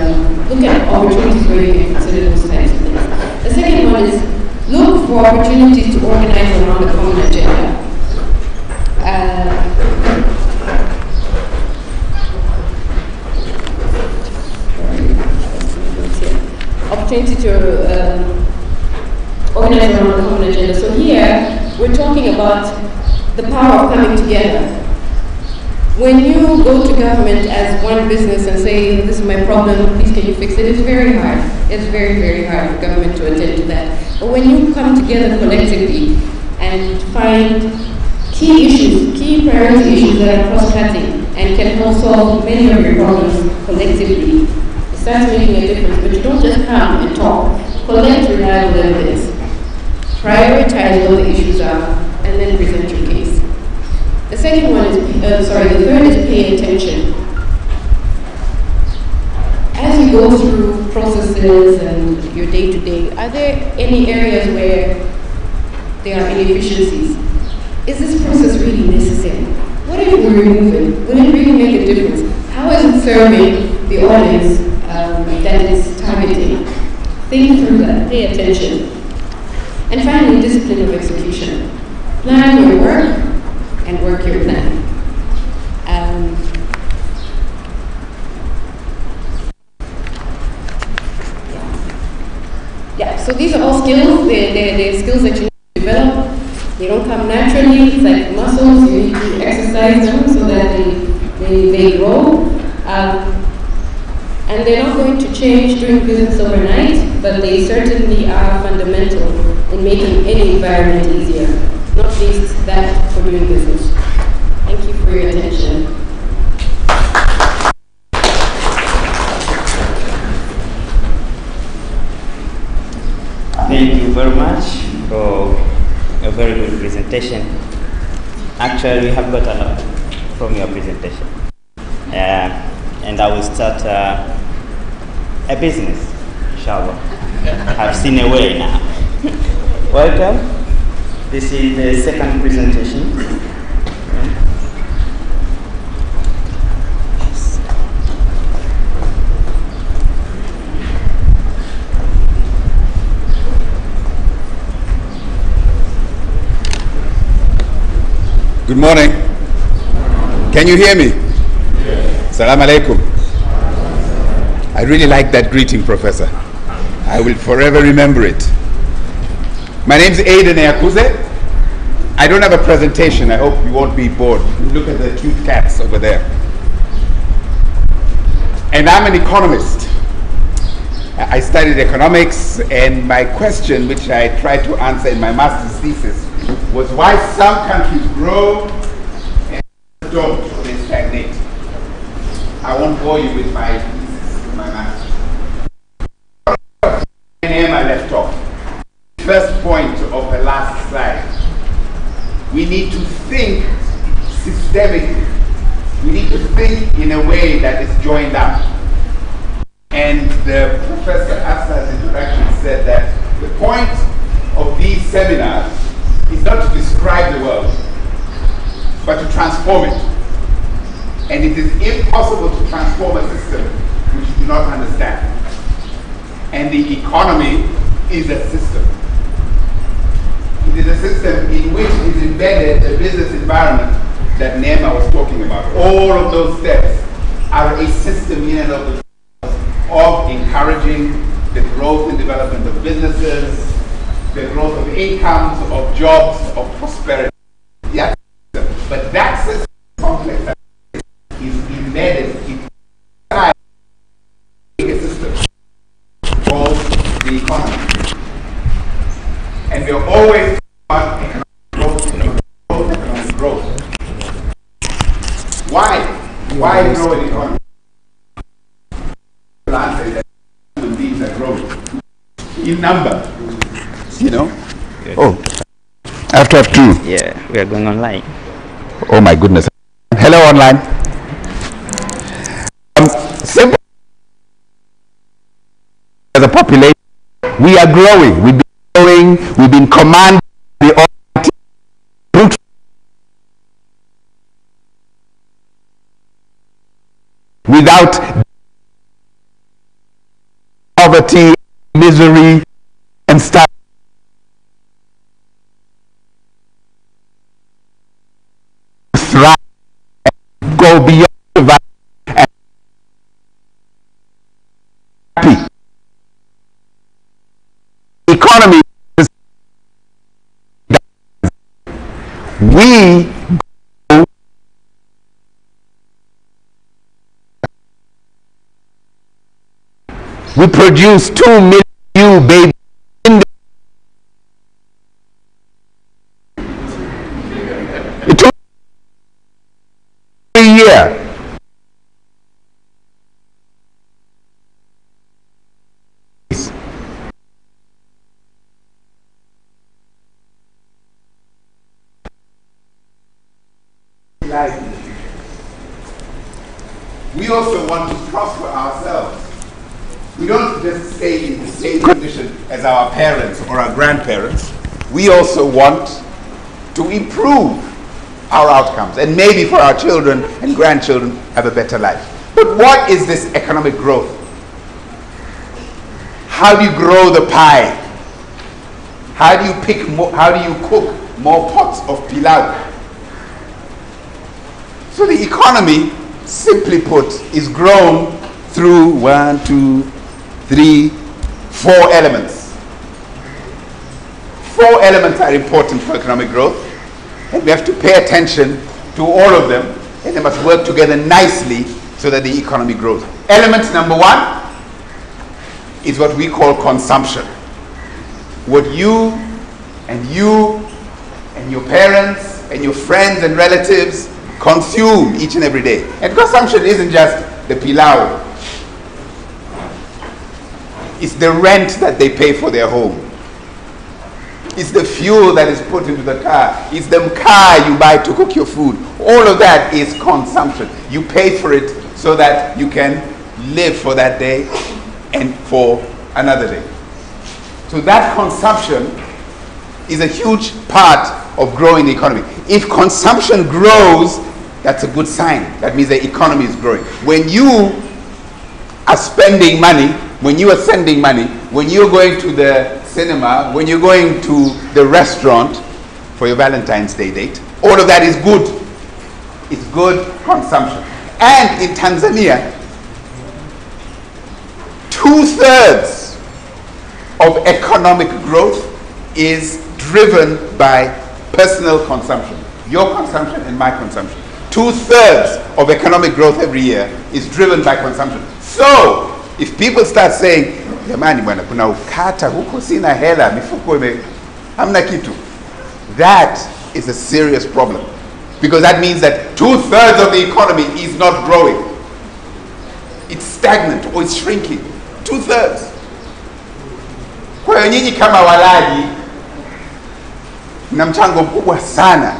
look at opportunities where you can consider those types of things. The second one is look for opportunities to organize around a common agenda. Opportunity to organize around a common agenda. So here, we're talking about the power of coming together. When you go to government as one business and say, this is my problem, please can you fix it, it's very hard. It's very, very hard for government to attend to that. But when you come together collectively and find key issues, key priority issues that are cross-cutting and can help solve many of your problems collectively, it starts making a difference. But you don't just come and talk. Collect reliable evidence. Prioritize what the issues are, and then present your case. The second one is, the third is pay attention. As you go through processes and your day-to-day, are there any areas where there are inefficiencies? Is this process really necessary? What if we remove it? Will it really make a difference? How is it serving the audience that it's targeting? Think through that, pay attention. And finally, discipline of execution. Plan your work and work your plan. So these are all skills. They're skills that you need to develop. They don't come naturally. It's like muscles. You need to exercise them so that they grow. And they're not going to change doing business overnight, but they certainly are fundamental in making any environment easier, not least that for doing business. Thank you for your attention. presentation. Actually, we have got a lot from your presentation. And I will start a business, inshallah. I've seen a way now. Welcome. This is the second presentation. Good morning. Can you hear me? Yes. Salam alaikum. I really like that greeting, Professor. I will forever remember it. My name is Aiden Eyakuze. I don't have a presentation. I hope you won't be bored. Look at the cute cats over there. And I'm an economist. I studied economics, and my question, which I tried to answer in my master's thesis, was why some countries grow and don't, or they stagnate. I won't bore you with my thesis, with my master's. And I left off. First point of the last slide. We need to think systemically. We need to think in a way that is joined up. And Professor Assad's introduction said that the point of these seminars is not to describe the world, but to transform it. And it is impossible to transform a system which you do not understand. And the economy is a system. It is a system in which is embedded the business environment that Nema was talking about. All of those steps are a system in and of themselves of encouraging the growth and development of businesses, the growth of incomes, of jobs, of prosperity. Yeah, but that system complex is embedded in a system called the economy. And we are always about economic growth. Why grow an economy? The answer is that human beings are growing in number. You know? Good. Oh, I have to have two. Yeah, we are going online. Oh my goodness. Hello online. Simple. As a population, we are growing. We've been growing. We've been commanded the Almighty without poverty, misery, and stuff. Thrive, go beyond the value, and happy. Economy is we go we produce 2 million new babies in the year. We also want to prosper ourselves. We don't just stay in the same condition as our parents or our grandparents. We also want to improve our outcomes, and maybe for our children and grandchildren have a better life. But what is this economic growth? How do you grow the pie? How do you cook more pots of pilau? So the economy, simply put, is grown through 1, 2, 3, 4 elements. 4 elements are important for economic growth, and we have to pay attention to all of them, and they must work together nicely so that the economy grows. Element number 1 is what we call consumption. What you and your parents and your friends and relatives consume each and every day. And consumption isn't just the pilau. It's the rent that they pay for their home. It's the fuel that is put into the car. It's the car you buy to cook your food. All of that is consumption. You pay for it so that you can live for that day and for another day. So that consumption is a huge part of growing the economy. If consumption grows, that's a good sign. That means the economy is growing. When you are spending money, when you are sending money, when you're going to the cinema, when you're going to the restaurant for your Valentine's Day date, all of that is good. It's good consumption. And in Tanzania, 2/3 of economic growth is driven by personal consumption. Your consumption and my consumption. 2/3 of economic growth every year is driven by consumption. So, if people start saying, jamani bwana, kuna ukata huko, sina hela, mifuko hamna kitu, that is a serious problem. Because that means that 2/3 of the economy is not growing. It's stagnant or it's shrinking. 2/3. Kwa hiyo nyinyi kama walaji mna mchango mkubwa sana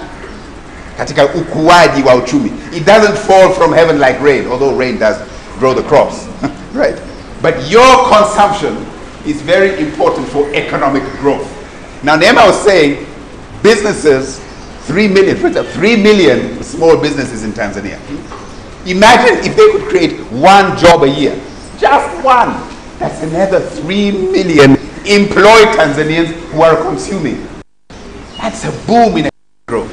katika ukuaji wa uchumi. It doesn't fall from heaven like rain, although rain does grow the crops, right? But your consumption is very important for economic growth. Now, Neema was saying businesses, 3 million, for example, 3 million small businesses in Tanzania. Imagine if they could create one job a year, just one. That's another 3 million employed Tanzanians who are consuming. That's a boom in economic growth.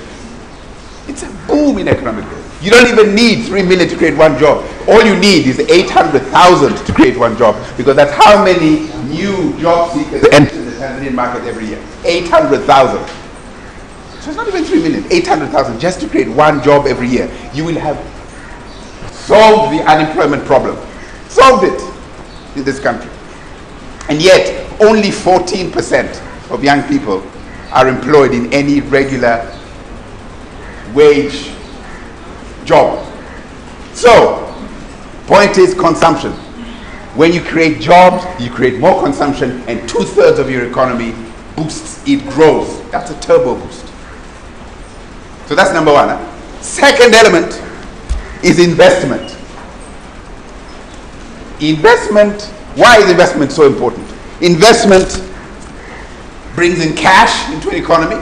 It's a boom in economic growth. You don't even need 3 million to create one job. All you need is 800,000 to create one job, because that's how many new job seekers enter the Tanzanian market every year. 800,000. So it's not even 3 million, 800,000 just to create one job every year. You will have solved the unemployment problem. Solved it in this country. And yet, only 14% of young people are employed in any regular wage job. So, point is consumption. When you create jobs, you create more consumption, and 2/3 of your economy boosts, it grows. That's a turbo boost. So that's number one. Huh? Second element is investment. Investment, why is investment so important? Investment brings in cash into an economy,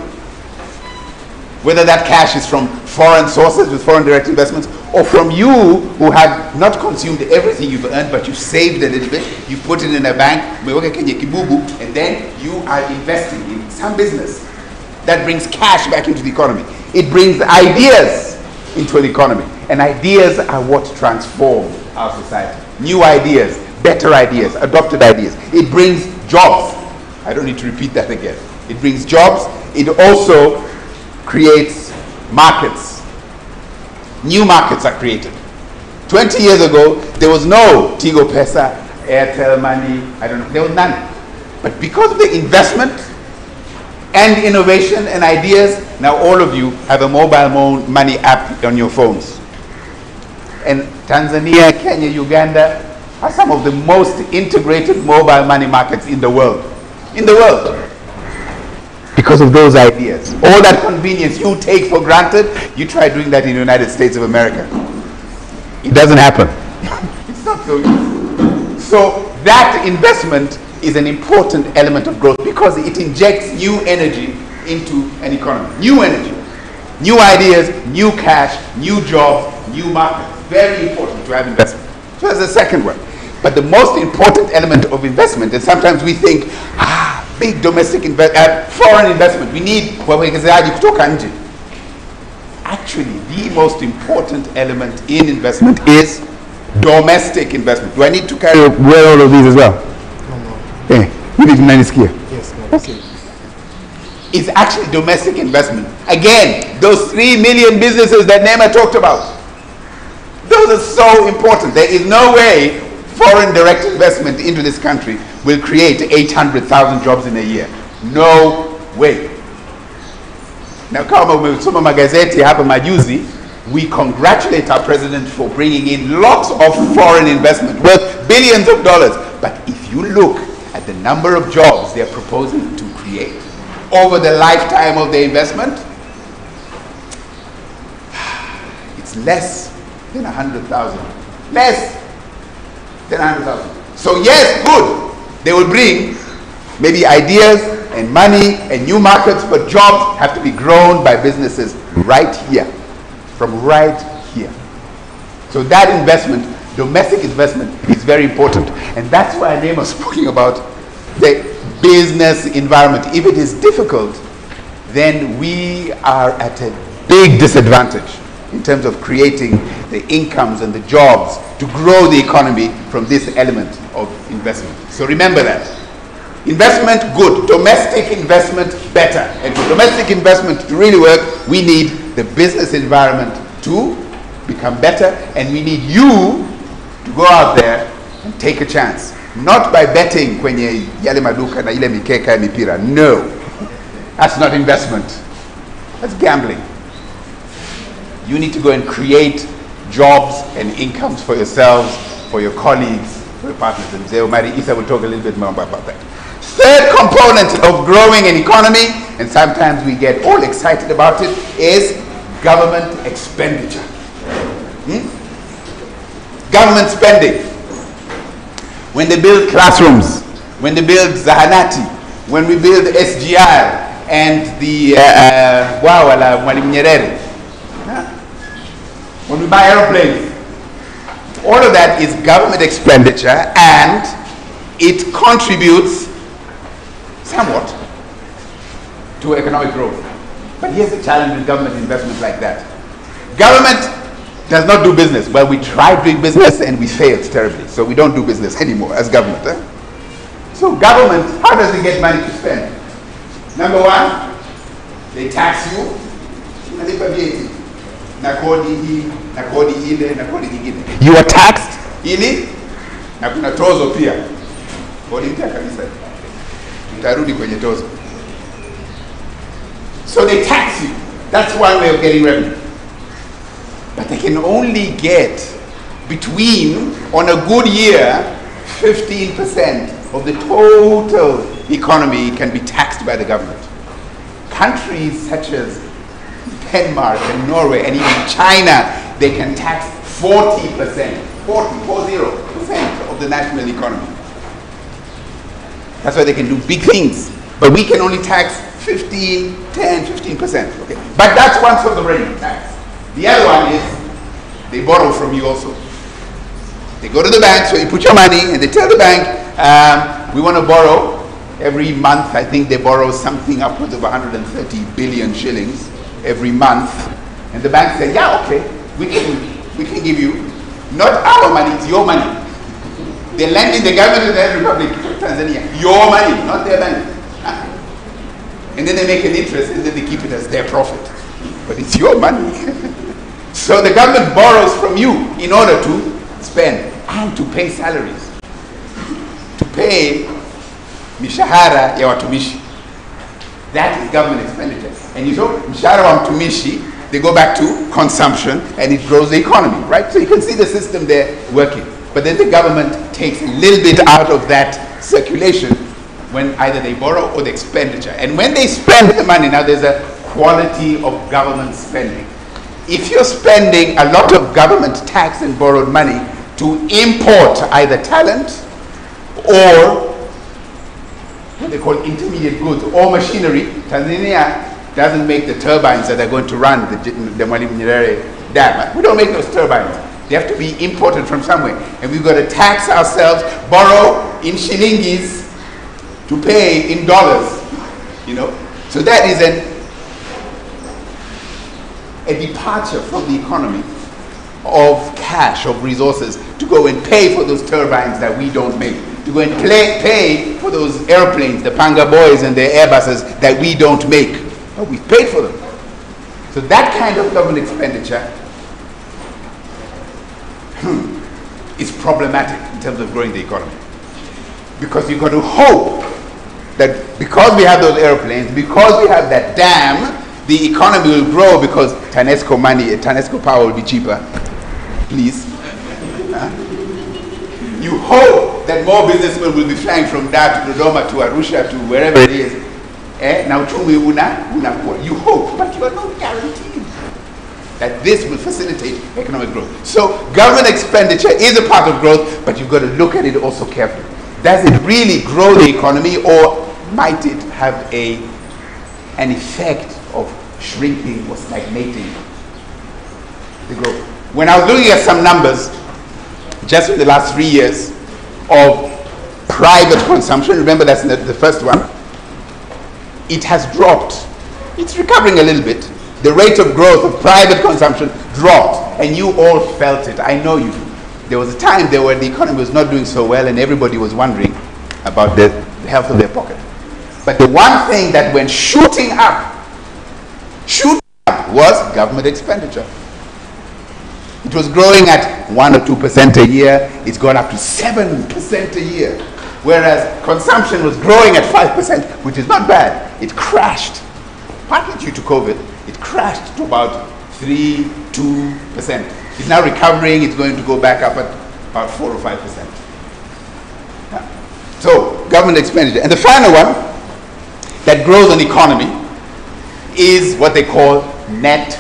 whether that cash is from foreign sources with foreign direct investments, or from you who have not consumed everything you've earned, but you've saved a little bit, you put it in a bank, and then you are investing in some business that brings cash back into the economy. It brings ideas into an economy, and ideas are what transform our society. New ideas, better ideas, adopted ideas. It brings jobs. I don't need to repeat that again. It brings jobs. It also creates markets. New markets are created. 20 years ago, there was no Tigo Pesa, Airtel money, I don't know, there was none. But because of the investment and innovation and ideas, now all of you have a mobile money app on your phones. And Tanzania, Kenya, Uganda are some of the most integrated mobile money markets in the world. In the world. Because of those ideas. All that convenience you take for granted, you try doing that in the United States of America. It doesn't happen. It's not so easy. So that investment is an important element of growth because it injects new energy into an economy. New energy. New ideas, new cash, new jobs, new markets. Very important to have investment. So that's the second one. But the most important element of investment, and sometimes we think, big domestic foreign investment. We need wawekezaji kutoka nje. Actually, the most important element in investment is domestic investment. Do I need to wear all of these as well? No. Hey, yes, okay. It's actually domestic investment. Again, those 3 million businesses that Neema talked about. Those are so important. There is no way foreign direct investment into this country will create 800,000 jobs in a year. No way. Now, kama umesoma magazeti hapa majuzi, we congratulate our president for bringing in lots of foreign investment worth billions of dollars. But if you look at the number of jobs they're proposing to create, over the lifetime of the investment? It's less than 100,000. Less than 100,000. So yes, good. They will bring maybe ideas and money and new markets, but jobs have to be grown by businesses right here, from right here. So that investment, domestic investment, is very important. And that's why Name was speaking about the business environment. If it is difficult, then we are at a big disadvantage in terms of creating the incomes and the jobs to grow the economy from this element of investment. So remember that. Investment, good. Domestic investment, better. And for domestic investment to really work, we need the business environment to become better, and we need you to go out there and take a chance. Not by betting kwenye yale maduka na ile mikeka ya mipira. No. That's not investment. That's gambling. You need to go and create jobs and incomes for yourselves, for your colleagues, for your partners. And Mzee Omari Isa will talk a little bit more about that. Third component of growing an economy, and sometimes we get all excited about it, is government expenditure. Government spending. When they build classrooms, when they build Zahanati, when we build SGR and the Mwalimu Nyerere, when we buy aeroplanes, all of that is government expenditure, and it contributes somewhat to economic growth. But here's the challenge with government investment like that. Government does not do business. Well, we tried doing business and we failed terribly. So we don't do business anymore as government. So government, how does it get money to spend? Number one, they tax you. You are taxed ili na kuna tozo pia. Kodi mpya kabisa. Utarudi kwenye tozo. So they tax you. That's one way of getting revenue. But they can only get between, on a good year, 15% of the total economy can be taxed by the government. Countries such as Denmark and Norway and even China, they can tax 40%, 40% of the national economy. That's why they can do big things. But we can only tax 15%. Okay. But that's one sort of revenue tax. The other one is they borrow from you also. They go to the bank, so you put your money, and they tell the bank, we want to borrow. Every month, I think they borrow something upwards of 130 billion shillings every month. And the bank says, yeah, okay, we can give you, not our money, it's your money. They're lending the government of the Republic of Tanzania your money, not their money. And then they make an interest, and then they keep it as their profit. But it's your money. So the government borrows from you in order to spend and to pay salaries, to pay mishahara ya watumishi. That is government expenditure. And you know, mishahara wa mtumishi, they go back to consumption and it grows the economy, right? So you can see the system there working. But then the government takes a little bit out of that circulation when either they borrow or the expenditure. And when they spend the money, now there's a quality of government spending. If you're spending a lot of government tax and borrowed money to import either talent or what they call intermediate goods or machinery, Tanzania doesn't make the turbines that are going to run the Mwalimu Nyerere dam. We don't make those turbines. They have to be imported from somewhere. And we've got to tax ourselves, borrow in shillingis to pay in dollars, you know. So that is a departure from the economy of cash, of resources, to go and pay for those turbines that we don't make, to go and pay for those airplanes, the Panga Boys and the Airbuses that we don't make. No, we've paid for them. So that kind of government expenditure is problematic in terms of growing the economy. Because you've got to hope that because we have those airplanes, because we have that dam, the economy will grow because TANESCO money, TANESCO power will be cheaper. Please. You hope that more businessmen will be flying from Dar to Dodoma to Arusha to wherever it is na uchumi unakuwa. You hope, but you are not guaranteed that this will facilitate economic growth. So government expenditure is a part of growth, but you've got to look at it also carefully. Does it really grow the economy, or might it have an effect of shrinking or stagnating the growth? When I was looking at some numbers, just in the last 3 years, of private consumption, remember that's the first one, it has dropped. It's recovering a little bit. The rate of growth of private consumption dropped, and you all felt it. I know you do. There was a time there where the economy was not doing so well and everybody was wondering about the health of their pocket. But the one thing that went shooting up was government expenditure. It was growing at 1 or 2% a year. It's gone up to 7% a year. Whereas consumption was growing at 5%, which is not bad. It crashed, partly due to COVID. It crashed to about 2%. It's now recovering. It's going to go back up at about 4 or 5%. So government expenditure. And the final one that grows an economy is what they call net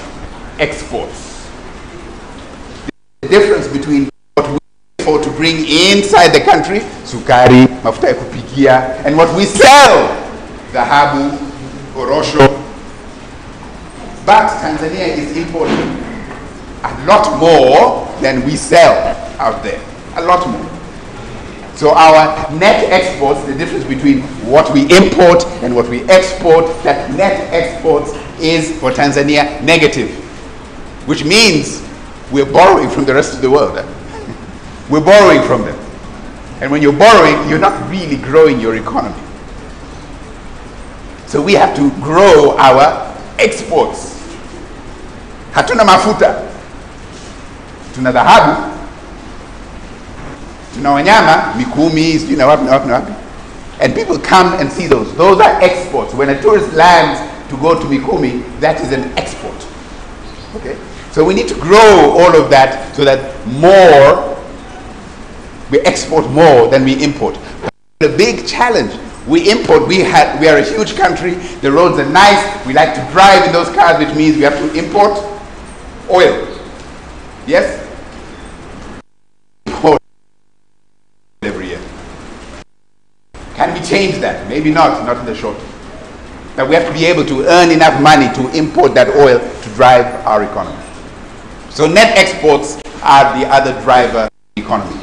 exports. The difference between what we export to bring inside the country, sukari, mafuta ya kupikia, and what we sell, dhahabu, orosho. But Tanzania is importing a lot more than we sell out there. A lot more. So our net exports, the difference between what we import and what we export, that net exports is for Tanzania negative, which means we're borrowing from the rest of the world. We're borrowing from them. And when you're borrowing, you're not really growing your economy. So we have to grow our exports. Hatuna mafuta, tuna dhahabu, tuna wanyama, Mikumi, sijui na wapi na wapi na wapi. And people come and see those. Those are exports. When a tourist lands to go to Mikumi, that is an export. Okay? So we need to grow all of that so that we export more than we import. The big challenge, we import, we are a huge country, the roads are nice, we like to drive in those cars, which means we have to import oil. Yes? Every year. Can we change that? Maybe not in the short term. But we have to be able to earn enough money to import that oil to drive our economy. So net exports are the other driver of the economy.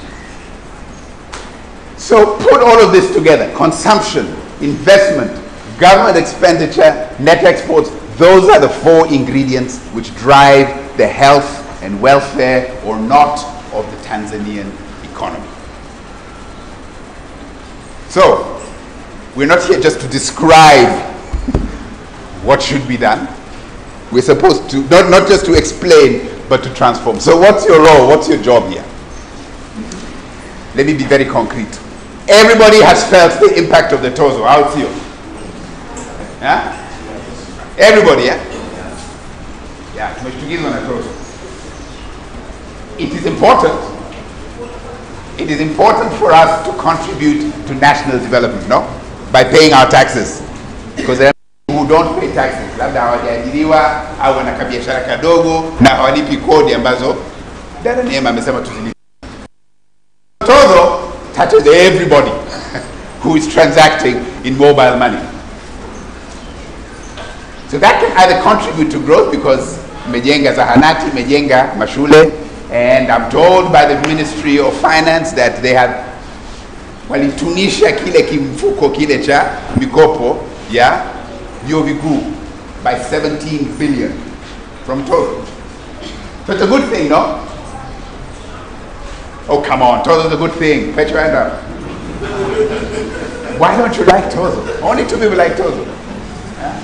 So put all of this together, consumption, investment, government expenditure, net exports, those are the 4 ingredients which drive the health and welfare or not of the Tanzanian economy. So, we're not here just to describe what should be done. We're supposed to, not just to explain, but to transform. So what's your role? What's your job here? Let me be very concrete. Everybody has felt the impact of the Tozo. How it's you? Yeah? Everybody, yeah? Yeah, tumeshtukizwa na Tozo. It is important. It is important for us to contribute to national development, no? By paying our taxes. Because there are people who don't pay taxes. Labda hawajaajiriwa au wana kabiashara kadogo na hawalipi kodi ambazo dada Neema amesema tuzilipe. Tozo touches everybody who is transacting in mobile money. So that can either contribute to growth because mejenga zahanati, mejenga mashule, and I'm told by the Ministry of Finance that they have walitunisha kile kimfuko kile cha mikopo ya vyuo vikuu by 17 billion from Tozo. So it's a good thing, no? Oh, come on, Tozo is a good thing. Put your hand up. Why don't you like Tozo? Only 2 people like Tozo. Yeah?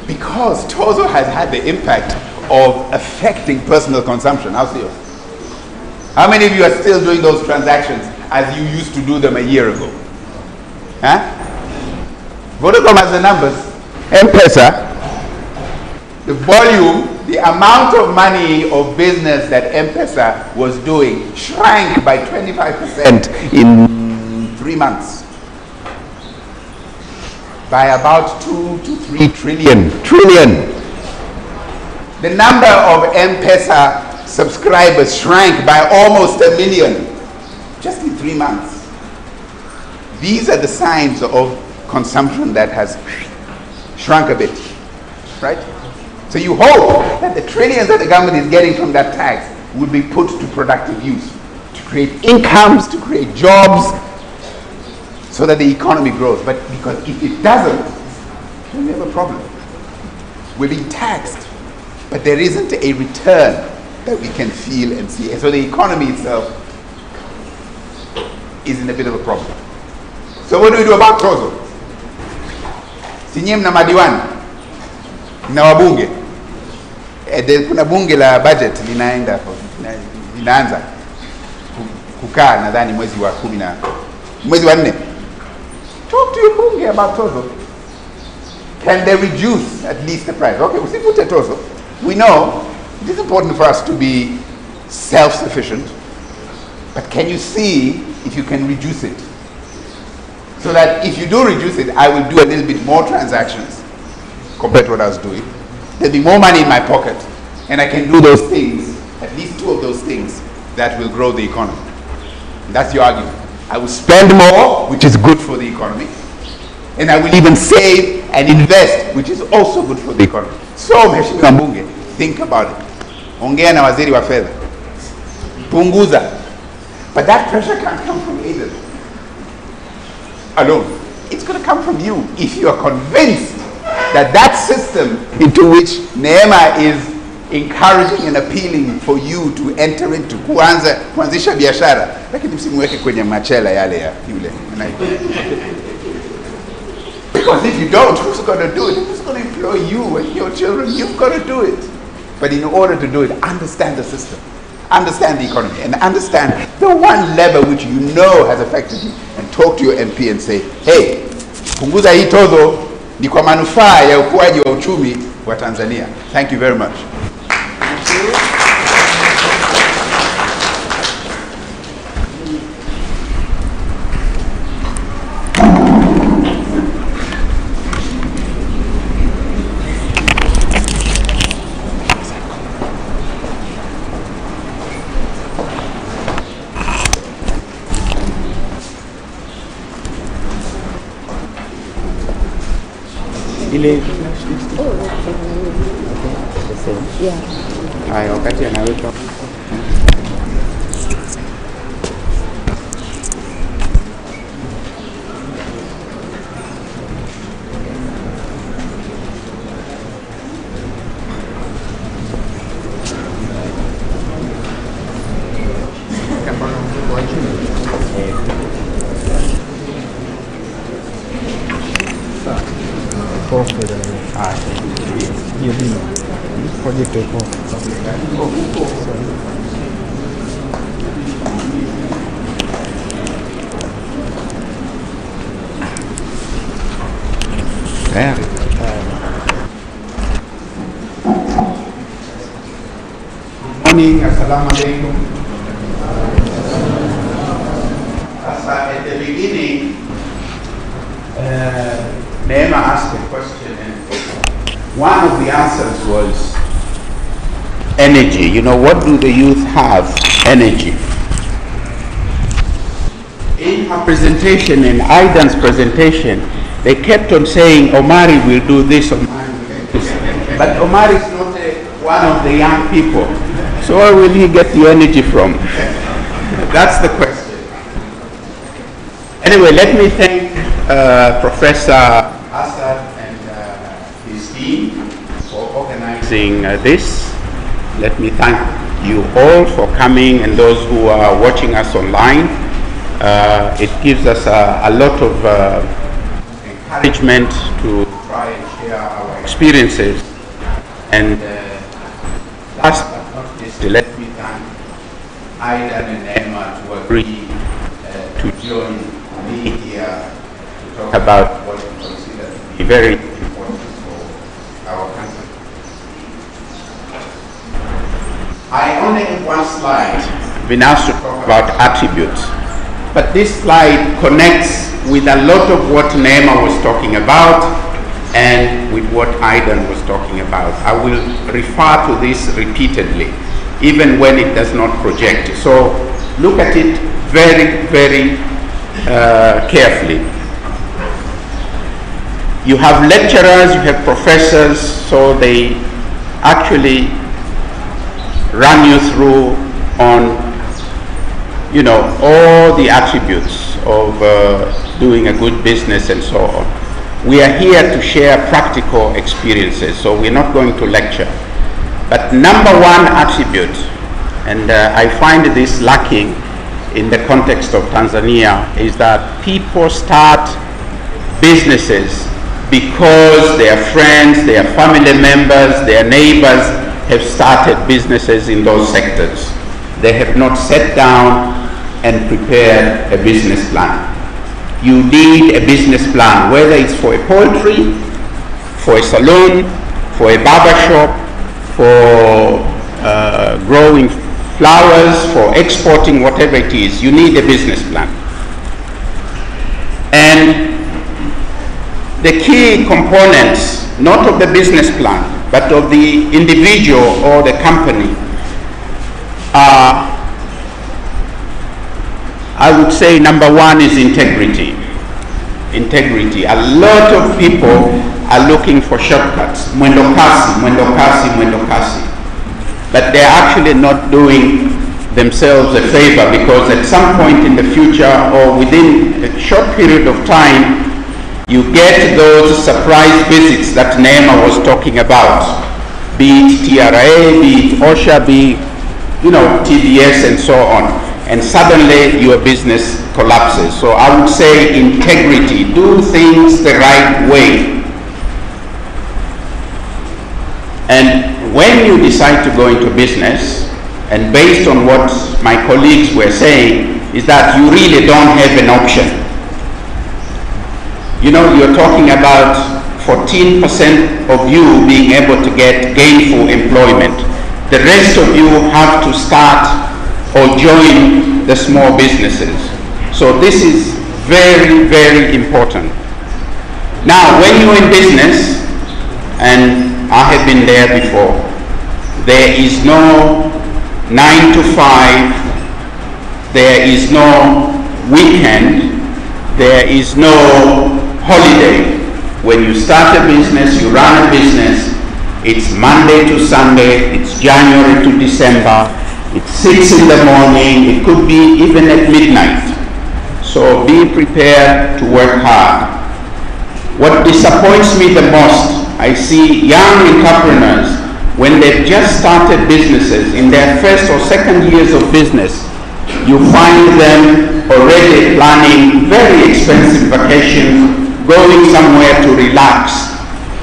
Because Tozo has had the impact of affecting personal consumption. How's yours? How many of you are still doing those transactions as you used to do them a year ago? Huh? Vodacom has the numbers. M-Pesa, the volume, the amount of money of business that M-Pesa was doing shrank by 25% in 3 months. by about 2 to 3 trillion. The number of M-Pesa subscribers shrank by almost 1 million just in 3 months. These are the signs of consumption that has shrunk a bit, right? So you hope that the trillions that the government is getting from that tax will be put to productive use, to create incomes, to create jobs, so that the economy grows. But because if it doesn't, then we have a problem. We're being taxed, but there isn't a return that we can feel and see. And so the economy itself is in a bit of a problem. So what do we do about tozo? Sinyem na madiwani na wabunge. Kuna bunge la budget linaanza kukaa nadhani mwezi wa 4. Talk to your bunge about tozo. Can they reduce at least the price? Okay, usipute tozo. We know it is important for us to be self-sufficient, but can you see if you can reduce it? So that if you do reduce it, I will do a little bit more transactions compared to what I was doing. There'll be more money in my pocket, and I can do those things, at least 2 of those things, that will grow the economy. And that's your argument. I will spend more, which is good for the economy, and I will even save and invest, which is also good for the economy. So, Mheshimiwa Mbunge, think about it. Ongea na waziri wa fedha. Punguza. But that pressure can't come from either alone. It's going to come from you if you are convinced that that system into which Neema is encouraging and appealing for you to enter into, kuanzisha biashara, lakini msimuweke kwenye machela yale ya yule. Because if you don't, who's going to do it? Who's going to employ you and your children? You've got to do it. But in order to do it, understand the system, understand the economy, and understand the one lever which you know has affected you, and talk to your MP and say, hey, punguza hii tozo ni kwa manufaa ya ukuaji wa uchumi wa Tanzania. Thank you very much. Haya, wakati anaweka Morning, assalamu alaikum. At the beginning, Neema asked a question, and one of the answers was energy. You know, what do the youth have? Energy. In her presentation, in Aidan's presentation, they kept on saying, Omari will do this, Omari will do this. But Omari is not one of the young people. So where will he get the energy from? That's the question. Anyway, let me thank Professor Assad and his team for organizing this. Let me thank you all for coming, and those who are watching us online. It gives us a lot of encouragement to try and share our experiences. And last but not least, let me thank Aidan and Emma to agree to join me here to talk about what we consider to be very important for our country. I only have one slide. I've been asked to talk about attributes. but this slide connects with a lot of what Neema was talking about and with what Aidan was talking about. I will refer to this repeatedly, even when it does not project. So look at it very, very carefully. You have lecturers, you have professors, so they actually run you through on, you know, all the attributes of doing a good business and so on. We are here to share practical experiences, so we're not going to lecture. But number one attribute, and I find this lacking in the context of Tanzania, is that people start businesses because their friends, their family members, their neighbors have started businesses in those sectors. They have not sat down and prepared a business plan. You need a business plan, whether it's for a poultry, for a salon, for a barber shop, for growing flowers, for exporting, whatever it is. You need a business plan. And the key components, not of the business plan, but of the individual or the company, are, I would say, number one is integrity. Integrity. A lot of people are looking for shortcuts. Mwendo kasi, mwendo kasi, mwendo kasi. But they're actually not doing themselves a favor, because at some point in the future or within a short period of time, you get those surprise visits that Neema was talking about, be it TRA, be it OSHA, be, you know, TDS and so on. And suddenly your business collapses. So I would say integrity, do things the right way. And when you decide to go into business, and based on what my colleagues were saying, is that you really don't have an option. You know, you're talking about 14% of you being able to get gainful employment. The rest of you have to start or join the small businesses. So this is very, very important. Now, when you're in business, and I have been there before, there is no 9 to 5, there is no weekend, there is no holiday. When you start a business, you run a business, it's Monday to Sunday, it's January to December, it's 6 in the morning, it could be even at midnight. So be prepared to work hard. What disappoints me the most, I see young entrepreneurs, when they've just started businesses, in their first or second years of business, you find them already planning very expensive vacations, going somewhere to relax,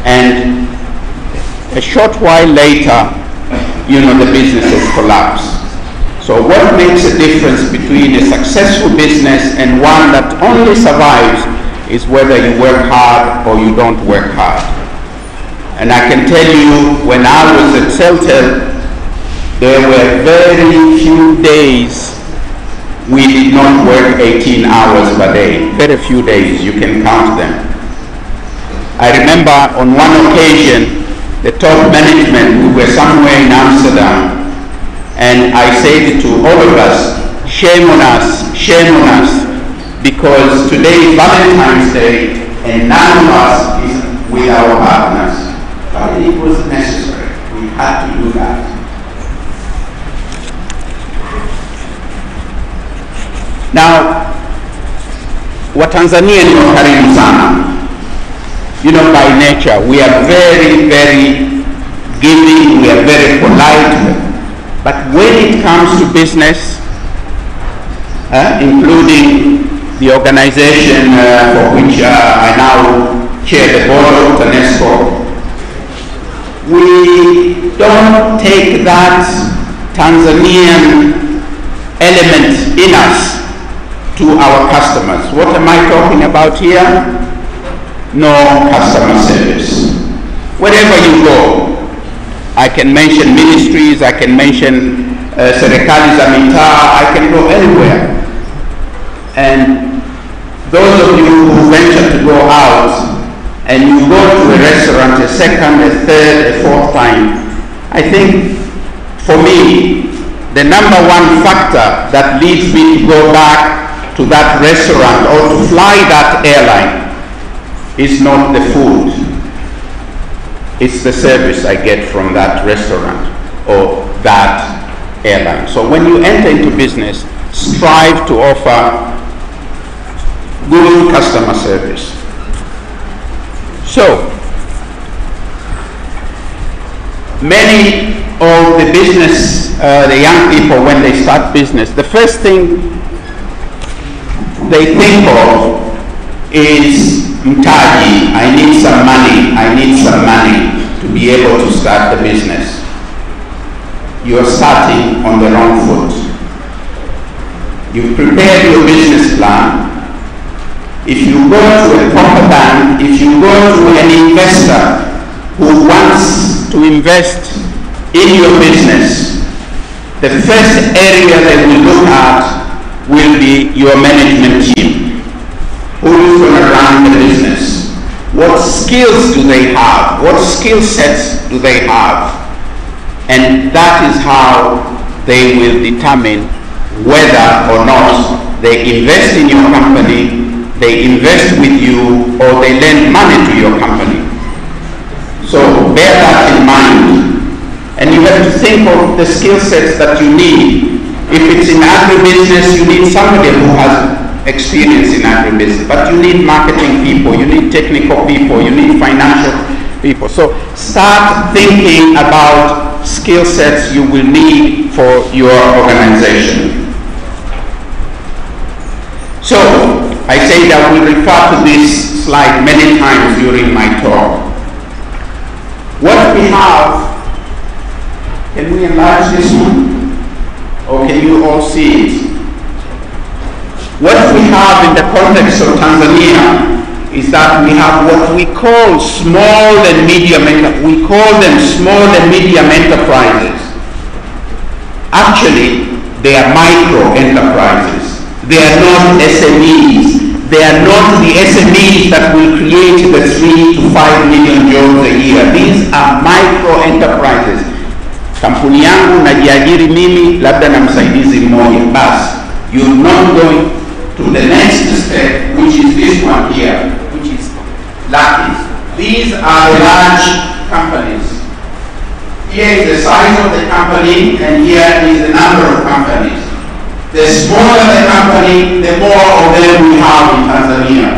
and a short while later, you know, the business has collapsed. So what makes a difference between a successful business and one that only survives is whether you work hard or you don't work hard. And I can tell you, when I was at Celtel, there were very few days we did not work 18 hours per day. Very few days, you can count them. I remember on one occasion, the top management, we were somewhere in Amsterdam, and I said to all of us, shame on us, because today is Valentine's Day, and none of us is with our partners. But it was necessary. We had to do that. Now, Watanzania ni wakarimu sana. You know, by nature, we are very, very giving, we are very polite. But when it comes to business, including the organization for which I now chair the board of TANESCO, we don't take that Tanzanian element in us to our customers. What am I talking about here? No customer service. Wherever you go, I can mention ministries, I can mention Serikali za mitaa, I can go anywhere. And those of you who venture to go out and you go to a restaurant a second, a third, a fourth time, I think for me, the number one factor that leads me to go back to that restaurant or to fly that airline is not the food. It's the service I get from that restaurant or that airline. So when you enter into business, strive to offer good customer service. So, many of the business, the young people, when they start business, the first thing they think of is mtaji. I need some money to be able to start the business. You're starting on the wrong foot. You've prepared your business plan. If you go to a proper bank, if you go to an investor who wants to invest in your business, the first area they will look at will be your management team. Who is going to run the business? What skills do they have? What skill sets do they have? And that is how they will determine whether or not they invest in your company, they invest with you, or they lend money to your company. So bear that in mind. And you have to think of the skill sets that you need. If it's in agribusiness, you need somebody who has experience in agribusiness, but you need marketing people, you need technical people, you need financial people. So start thinking about skill sets you will need for your organization. So I say that we refer to this slide many times during my talk. What we have, can we enlarge this one? Or can you all see it? What we have in the context of Tanzania is that we have what we call small and medium enterprises. Actually, they are micro enterprises. They are not SMEs. They are not the SMEs that will create the 3 to 5 million jobs a year. These are micro enterprises. Kampuni yangu najiajiri mimi labda na msaidizi mmoja. Basi, you're not going to the next step, which is this one here, which is lucky. These are large companies. Here is the size of the company, and here is the number of companies. The smaller the company, the more of them we have in Tanzania.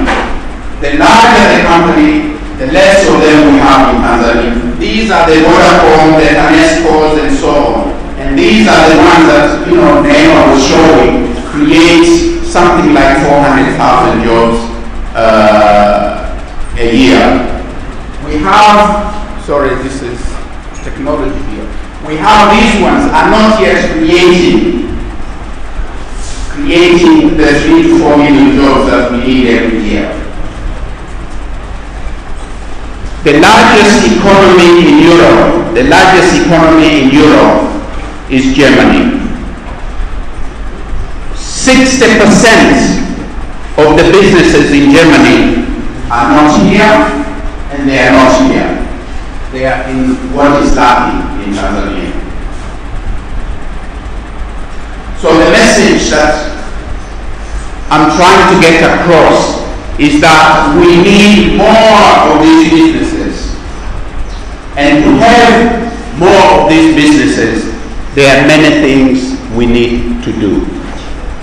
The larger the company, the less of them we have in Tanzania. These are the Vodacom, the Tanescos, and so on. And these are the ones that, Neema was showing, creates something like 400,000 jobs a year. We have, sorry, this is technology here. We have these ones are not yet creating the 3 to 4 million jobs that we need every year. The largest economy in Europe is Germany. 60% of the businesses in Germany are not here, and they are not here. They are in what is lacking in Tanzania. So the message that I'm trying to get across is that we need more of these businesses. And to have more of these businesses, there are many things we need to do.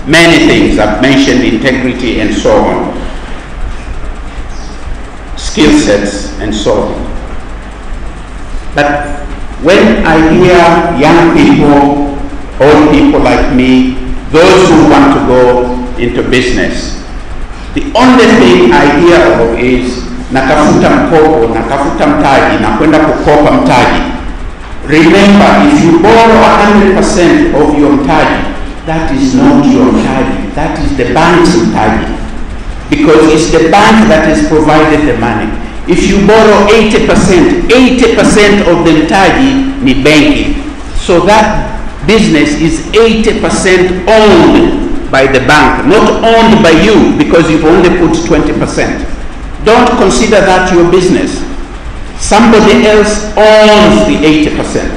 Many things. I've mentioned integrity and so on. Skill sets and so on. But when I hear young people, old people like me, those who want to go into business, the only thing I hear of is natafuta mkopo, natafuta mtaji, nakwenda kukopa mtaji. Remember, if you borrow 100% of your mtaji, that is not your mtaji, that is the bank's mtaji. Because it's the bank that has provided the money. If you borrow 80% of the mtaji ni benki. So that business is 80% owned by the bank, not owned by you because you've only put 20%. Don't consider that your business. Somebody else owns the 80%.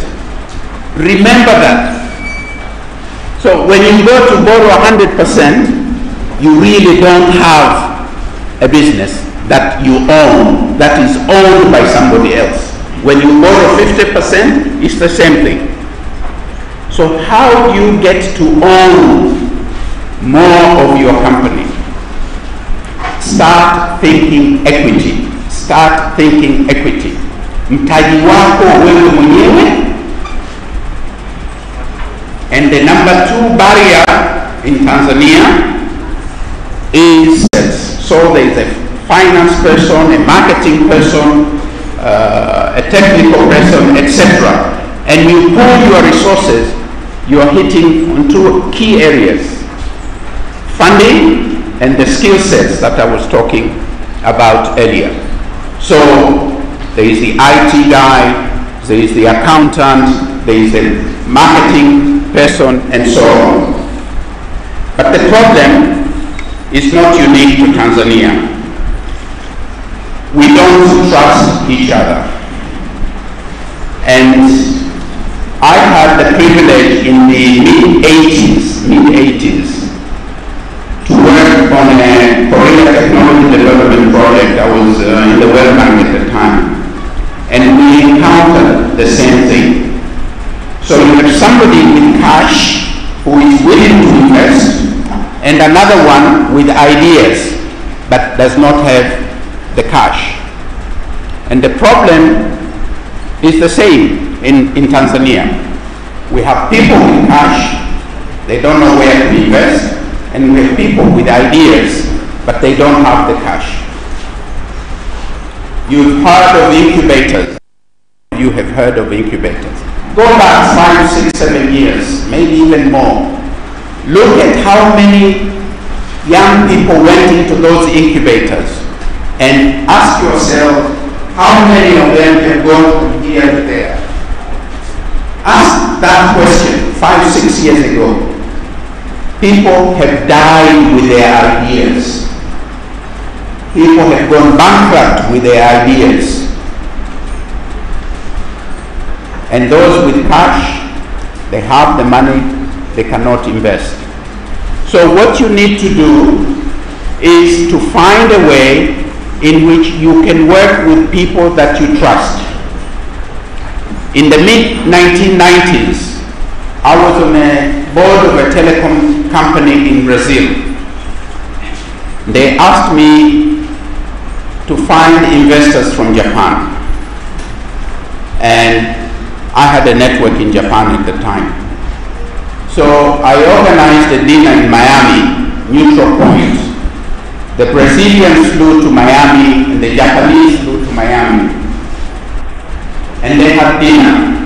Remember that. So when you go to borrow 100%, you really don't have a business that you own, that is owned by somebody else. When you borrow 50%, it's the same thing. So how do you get to own more of your company? Start thinking equity. Start thinking equity. Mtaji wako wewe mwenyewe. And the number 2 barrier in Tanzania is, so there is a finance person, a marketing person, a technical person, etc. And you pool your resources, you are hitting on 2 key areas: funding and the skill sets that I was talking about earlier. So there is the IT guy, there is the accountant, there is the marketing person, and so on. But the problem is not unique to Tanzania. We don't trust each other. And I had the privilege in the mid-80s, to work on a Korea technology development project. I was in the World Bank at the time. And we encountered the same thing. So you have somebody with cash who is willing to invest, and another one with ideas but does not have the cash. And the problem is the same in Tanzania. We have people with cash, they don't know where to invest, and we have people with ideas, but they don't have the cash. You've heard of incubators. You have heard of incubators. Go back 5, 6, 7 years, maybe even more. Look at how many young people went into those incubators, and ask yourself, how many of them have gone from here to there? Ask that question 5, 6 years ago. People have died with their ideas. People have gone bankrupt with their ideas. And those with cash, they have the money, they cannot invest. So what you need to do is to find a way in which you can work with people that you trust. In the mid-1990s, I was on a board of a telecom company in Brazil. They asked me to find investors from Japan. And I had a network in Japan at the time. So I organized a dinner in Miami, neutral point. The Brazilians flew to Miami and the Japanese flew to Miami. And they had dinner.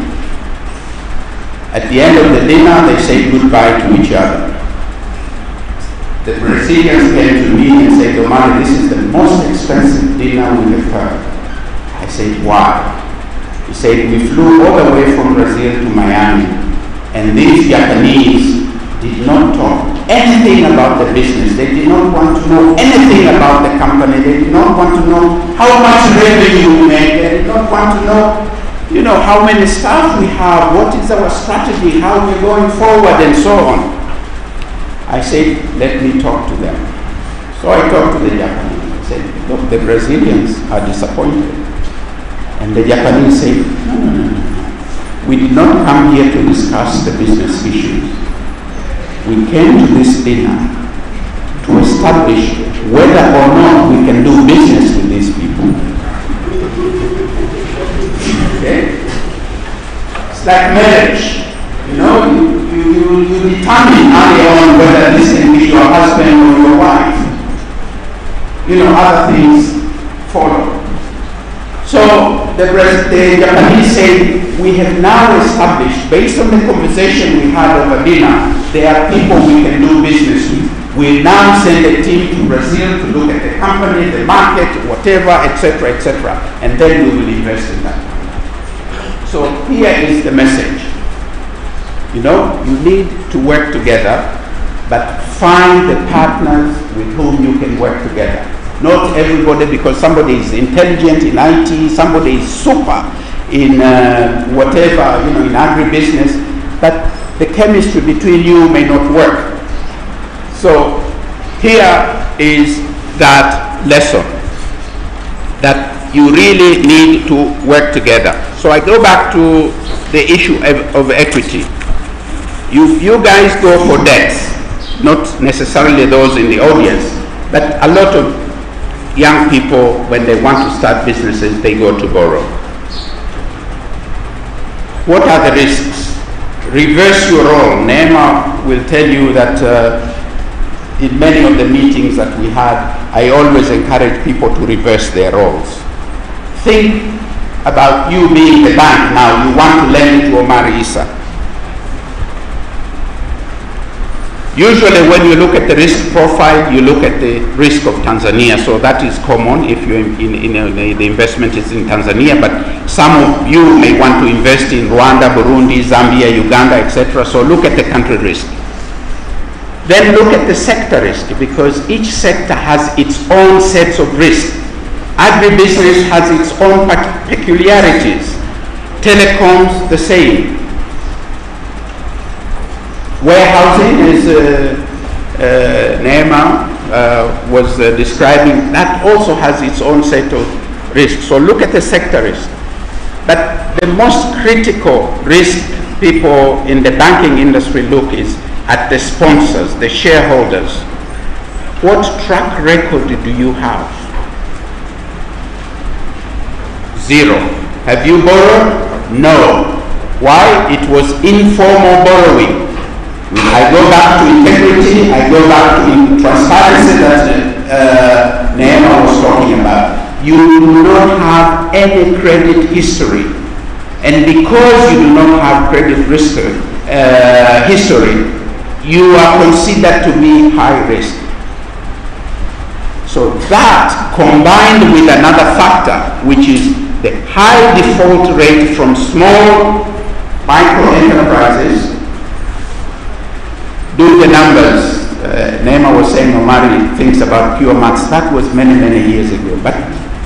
At the end of the dinner, they said goodbye to each other. The Brazilians came to me and said, Omar, this is the most expensive dinner we have had. I said, why? He said, we flew all the way from Brazil to Miami, and these Japanese did not talk anything about the business. They did not want to know anything about the company. They did not want to know how much revenue we make. They did not want to know, how many staff we have, what is our strategy, how we're going forward, and so on. I said, let me talk to them. So I talked to the Japanese. I said, look, the Brazilians are disappointed. And the Japanese said, no. We did not come here to discuss the business issues. We came to this dinner to establish whether or not we can do business with these people. Okay? It's like marriage. You determine early on whether this can be your husband or your wife. Other things follow. So the Japanese say, we have now established, based on the conversation we had over dinner, there are people we can do business with. We now send a team to Brazil to look at the company, the market, whatever, etc., etc., and then we will invest in that. So here is the message. You need to work together, but find the partners with whom you can work together. Not everybody, because somebody is intelligent in IT, somebody is super in whatever, in agribusiness, but the chemistry between you may not work. So here is that lesson, that you really need to work together. So I go back to the issue of equity. You guys go for debts, not necessarily those in the audience, but a lot of young people, when they want to start businesses, they go to borrow. What are the risks? Reverse your role. Neema will tell you that in many of the meetings that we had, I always encourage people to reverse their roles. Think about you being the bank now. You want to lend to Omar Issa. Usually when you look at the risk profile, you look at the risk of Tanzania. So that is common if you're the investment is in Tanzania, but some of you may want to invest in Rwanda, Burundi, Zambia, Uganda, etc. So look at the country risk. Then look at the sector risk, because each sector has its own sets of risk. Agribusiness has its own peculiarities. Telecoms, the same. Warehousing, as Neema was describing, that also has its own set of risks. So look at the sector risk. But the most critical risk people in the banking industry look is at the sponsors, the shareholders. What track record do you have? Zero. Have you borrowed? No. Why? It was informal borrowing. I go back to integrity, I go back to transparency that Neema was talking about. You do not have any credit history. And because you do not have credit history, you are considered to be high risk. So that, combined with another factor, which is the high default rate from small micro enterprises. Do the numbers. Neema was saying Omari thinks about pure maths. That was many, many years ago. But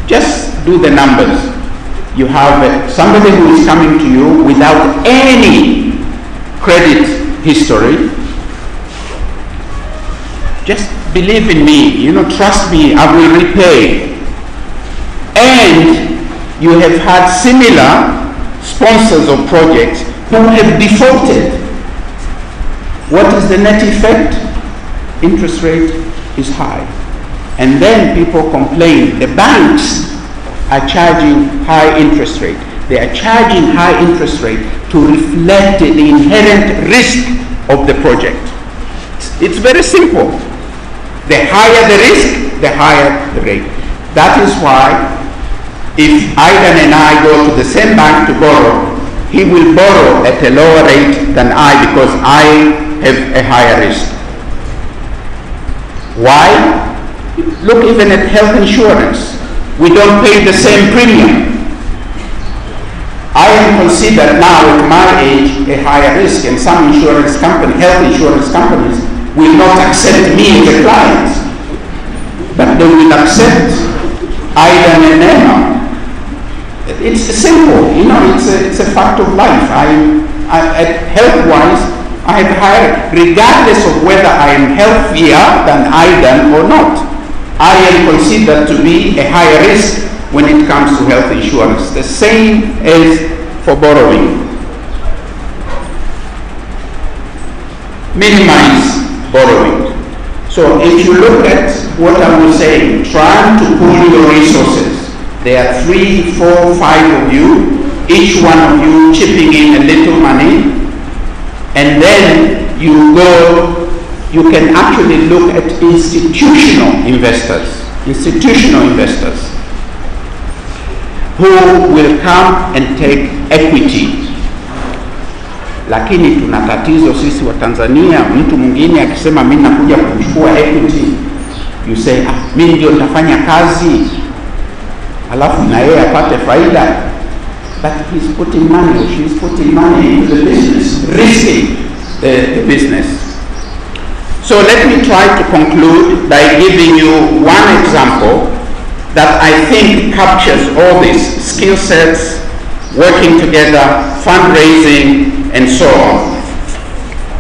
just do the numbers. You have somebody who is coming to you without any credit history. Just believe in me, trust me, I will repay. And you have had similar sponsors of projects who have defaulted. What is the net effect? Interest rate is high. And then people complain, the banks are charging high interest rate. They are charging high interest rate to reflect the inherent risk of the project. It's very simple. The higher the risk, the higher the rate. That is why if Aidan and I go to the same bank to borrow, he will borrow at a lower rate than I, because I have a higher risk. Why? Look even at health insurance. We don't pay the same premium. I am considered now at my age a higher risk, and some insurance companies, health insurance companies, will not accept me as a client, but they will accept Aidan and Neema. It's simple, it's a fact of life. Health-wise, I have higher, regardless of whether I am healthier than Aidan or not. I am considered to be a higher risk when it comes to health insurance. The same as for borrowing. Minimize borrowing. So if you look at what I was saying, trying to pool your resources. There are 3, 4, 5 of you, each one of you chipping in a little money, and then you can actually look at institutional investors who will come and take equity. Lakini tuna tatizo sisi wa Tanzania, mtu mwingine akisema mimi nakuja kuchukua equity, you say mimi ndio nitafanya kazi alafu na yeye apate faida, but he's putting money or she's putting money into the business, risking the business. So let me try to conclude by giving you one example that I think captures all these skill sets, working together, fundraising, and so on.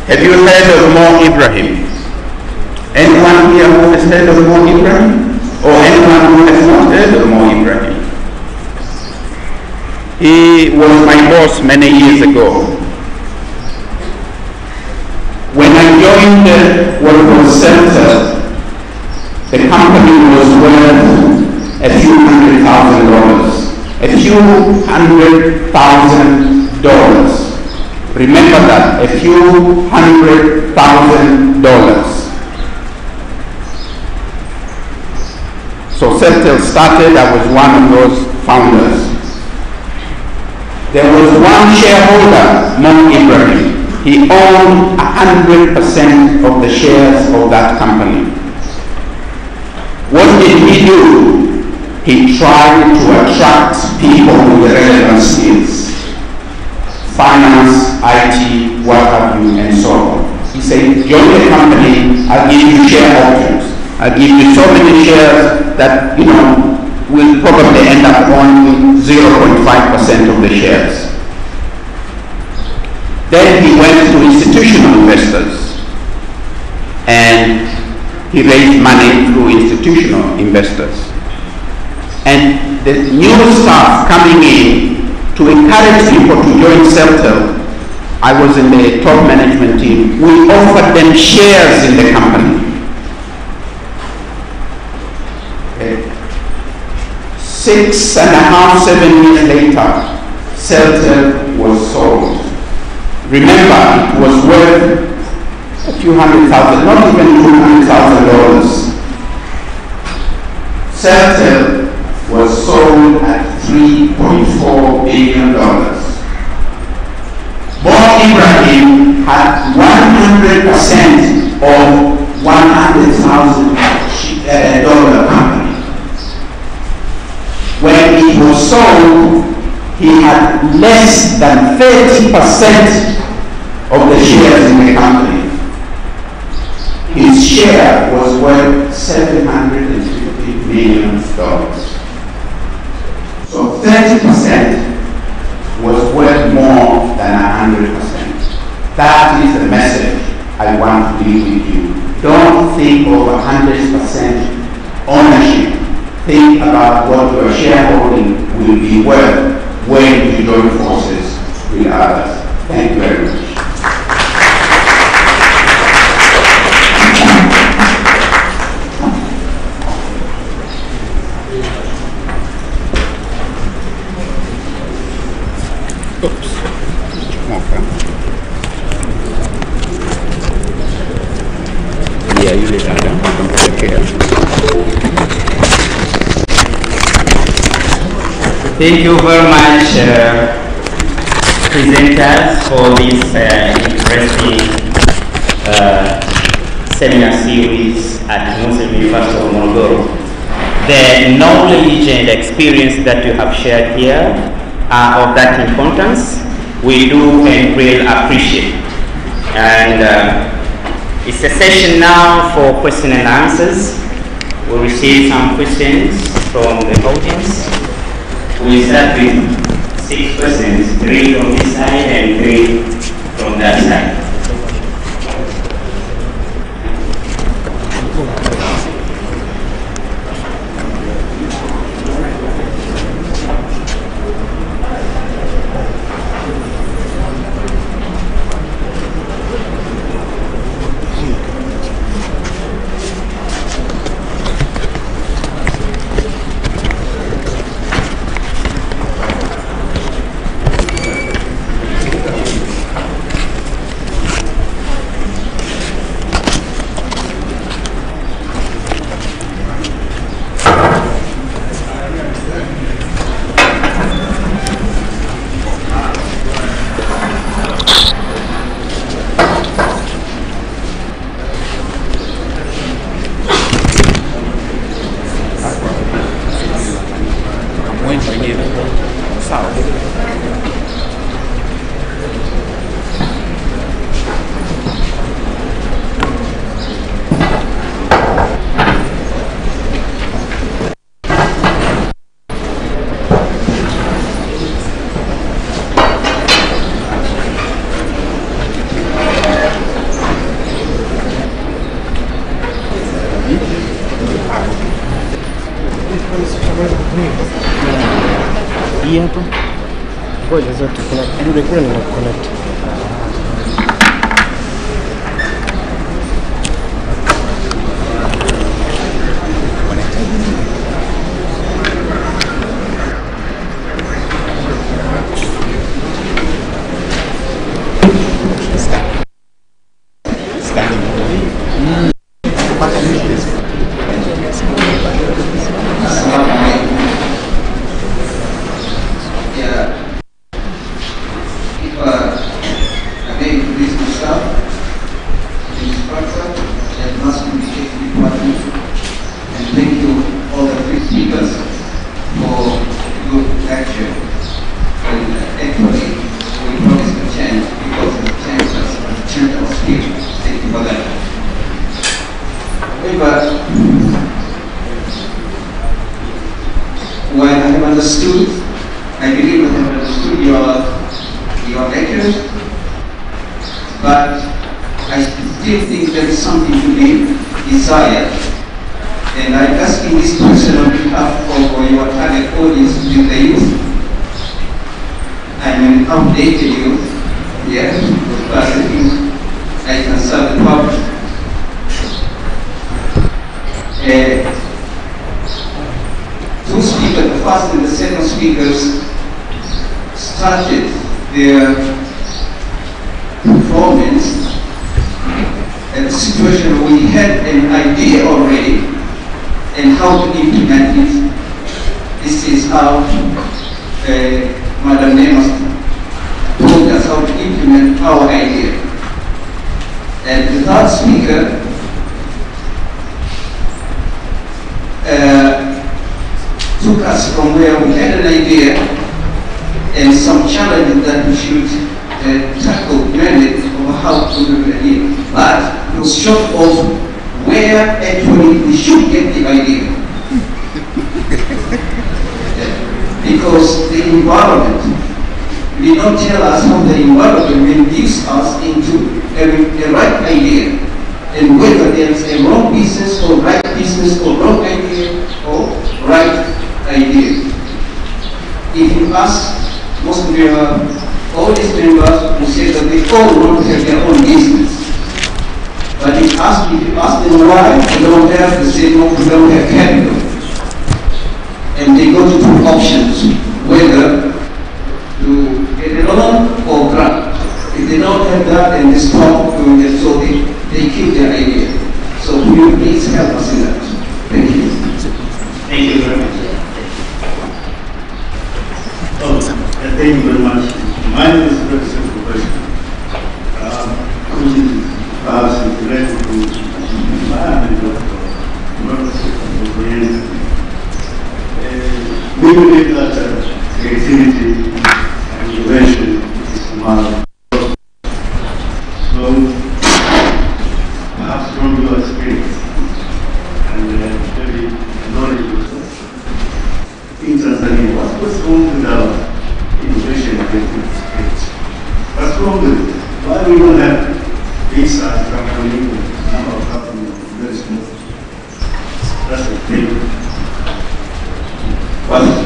Have you heard of Mo Ibrahim? Anyone here who has heard of Mo Ibrahim? Or anyone who has not heard of Mo Ibrahim? He was my boss many years ago. When I joined what was Center, the company was worth a few $100,000. A few $100,000. Remember that, a few $100,000. So Celtel started, I was one of those founders. There was one shareholder, Mo Ibrahim. He owned 100% of the shares of that company. What did he do? He tried to attract people with relevant skills. Finance, IT, what have you, and so on. He said, join the company, I'll give you share options. I'll give you so many shares that, will probably end up owning 0.5% of the shares. Then he went to institutional investors and he raised money through institutional investors. And the new staff coming in to encourage people to join Celtel, I was in the top management team, we offered them shares in the company. 6.5, 7 years later, Celtel was sold. Remember, it was worth a few $100,000, not even $200,000. Celtel was sold at $3.4 billion. Mo Ibrahim had 100% of $100,000 company. When it was sold, he had less than 30% of the shares in the company. His share was worth $750 million. So 30% was worth more than 100%. That is the message I want to leave with you. Don't think of 100% ownership. Think about what your shareholding will be worth when you join forces with others. Thank you very much. Oops. Okay. Yeah, you did that. I'm take care. Thank you very much, presenters, for this interesting seminar series at Muslim University of Morogoro. The knowledge and experience that you have shared here are of that importance. We do and will appreciate. And it's a session now for question and answers. We'll receive some questions from the audience. We start with 6 questions, 3 from this side and 3 from that side. Hii hapa. Ngoja zote kuna yule kule na connect.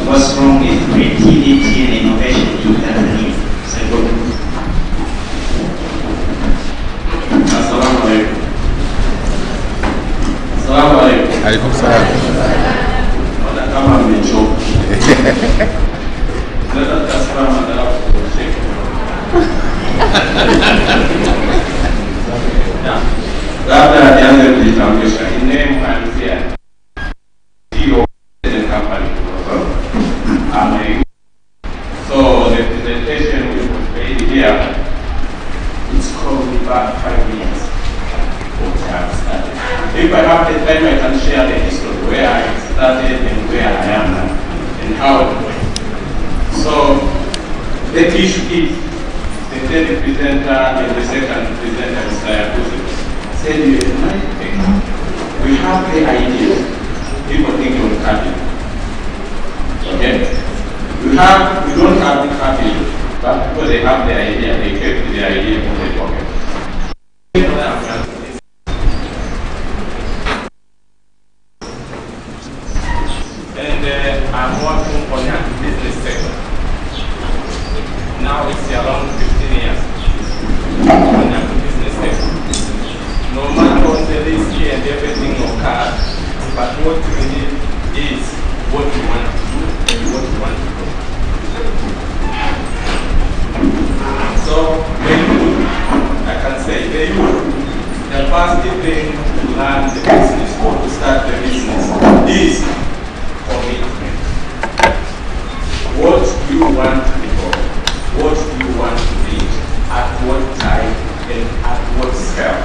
What's wrong with creativity and innovation in Tanzania? Assalamu alaikum. Assalamu alaikum. Alaikum salam. Wala kama mmechoka. Sasa tasema madara kucheka. Labda nianze kujitambulisha. In name and fear. CEO the company. So the presentation we was made here, it's called me back 5 years. If I have the time, I can share the history where I started and where I am now and how it went. So the issue is the third presenter and the second presenter, Mr. Yakuzi, said we have the idea. People think on capital. Okay? We don't have the capital, but because they have the idea, they kept the idea in their pocket. And I'm working on the business sector. technology and everything occurs, but what we need is what we want to do and what we want to do. So, the youth, I can say, the youth, the first thing to learn the business or to start the business is commitment. What do you want to become? What do you want to be? At what time and at what scale?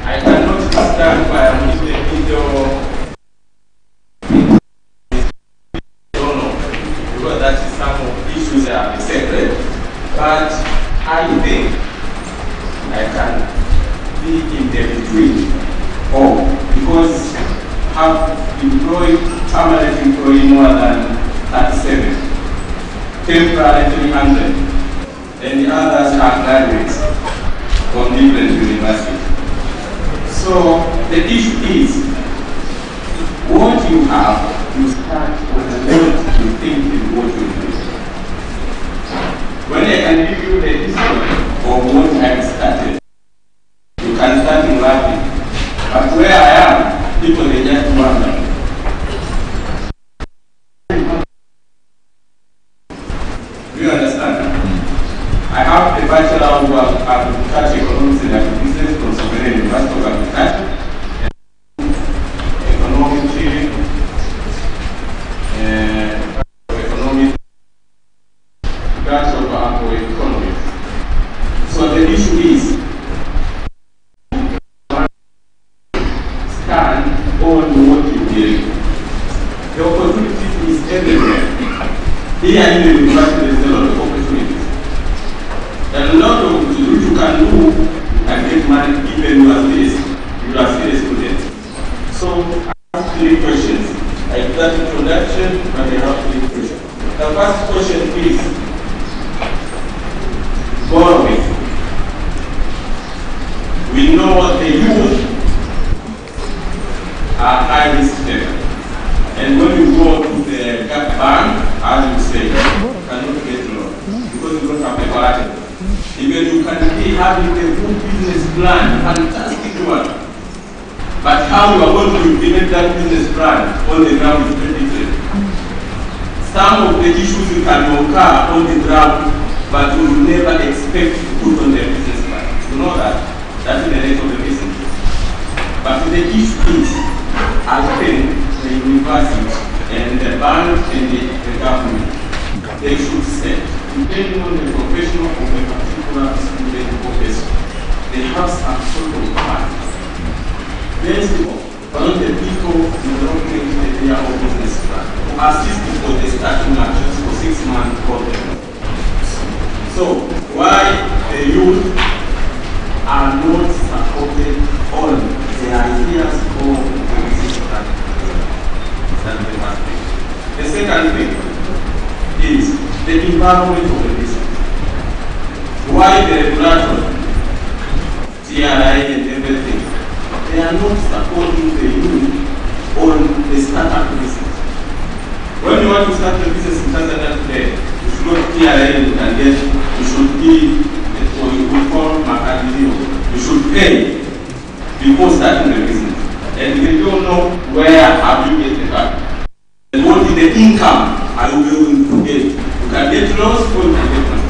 I cannot stand by a video. Because that is some of the issues that are separate. But I think I can be in the between. Oh, because have employed permanent employee more than 37, temporary 300, and the others are graduates from different universities. So the issue is what you have, you start with the level you think is what you do. When I can give you the history of what I started, you can start in laughing. But where I am, people they just wonder. Do you understand? I have a Bachelor of Agriculture Economics and Agribusiness from Semina University of Agriculture, Economic Theory, Economic, Bachelor of Agroeconomics. So the issue is stand on what you believe. The opportunity is everywhere. Here in the university, there is a lot of opportunities. There are a lot of which you can do, you can get money even you are still a student. So I have 3 questions. I do that introduction, but I have 3 questions. The first question is borrowing. We know the youth are high risk taker. And when you go to the bank, as you say, you cannot get loan because you don't have the collateral. Even you can be having a good business plan, fantastic one. But how you are going to implement that business plan on the ground is very different. Some of the issues you can occur on the ground, but you will never expect to put on the business plan. You know that? That's the nature of the business. But the issue is, I think the university and the bank and the government, they should set, depending on the professional of a particular student professor, they have some sort of plan. Based on the people developing the area of business plan, to assist for the starting actions for 6 months program. So, why the youth are not supported on the ideas of the business plan? That's the first thing. The second thing is the environment of the business. Why the regulator, TRI and everything, they are not supporting the youth on the startup business. When you want to start a business in Tanzania today, you should not TRI and get, you should be, or you will call Macadillo. You should pay before starting the business. And if you don't know where have you get the capital, and what is the income are you going to get? You can get loans or you can get money.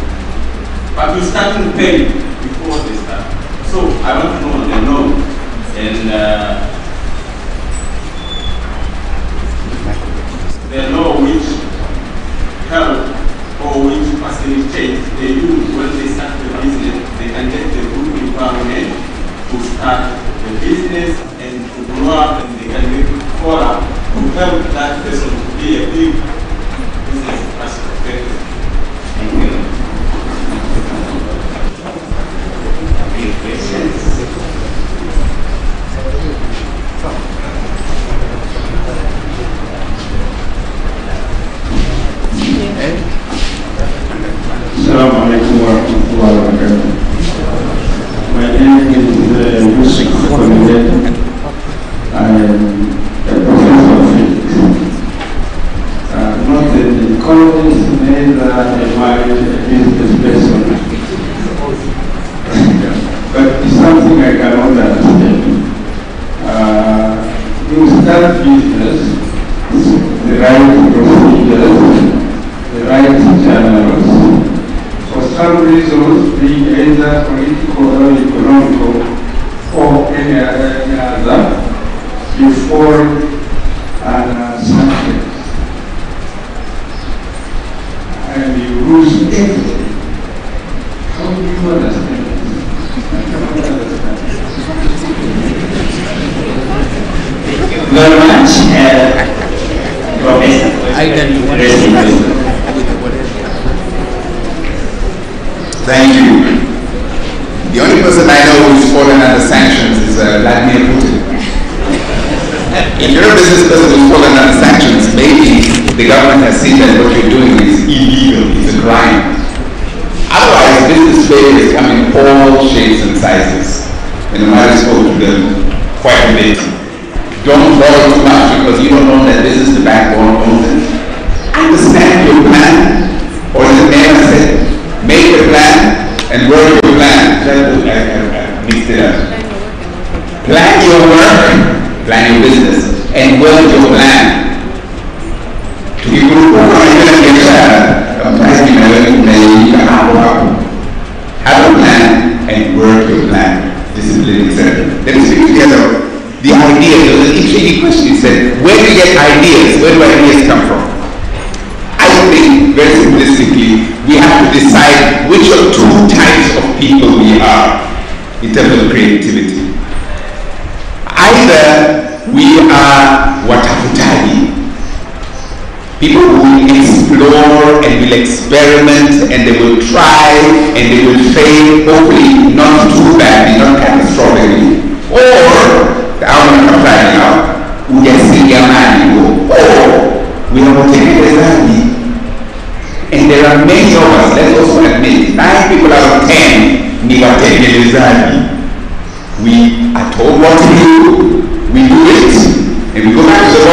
But you start to pay before they start. So I want to know the law and the law which help or which facilitate the youth when they start the business, they can get the good environment to start the business and to grow up, and they can make it further to help that person to be a big business person. Thank you. Assalamu alaikum wa rahmatullahi wa barakatuh. My name is Mussa. I am a professor of physics. Not an economist, neither am I a business person. But it's something I cannot understand. start business, the right procedures, the right channels. For some reasons, being either political or economical or any other, you fall under sanctions. And you lose everything. How do you understand this? I cannot understand. Thank you very much, Professor. Thank you. The only person I know who's fallen under sanctions is Vladimir Putin. If you're a business person who's fallen under sanctions, maybe the government has seen that what you're doing is illegal, it's a crime. Otherwise, business failures come in all shapes and sizes. And I might have spoken to them quite a bit. Don't borrow too much because you don't own that business, the backbone owns it. Understand your plan, or as the name said, make a plan and work your plan. I mixed it up. Plan your work, plan your business, and work your plan. To be good, have a plan and work your plan. Discipline, etc. Let me speak together. The idea, there was an interesting question. He said, where do you get ideas? Where do ideas come from? I think, very simplistically, we have to decide which of two types of people we are in terms of creativity. Either we are watafutaji, people who will explore and will experiment and they will try and they will fail, hopefully not too badly, not catastrophically. Or, we are watekelezaji. And there are many of us, let's also admit, 9 people out of 10 ni watekelezaji. We are told what to do, we do it, and we go back to the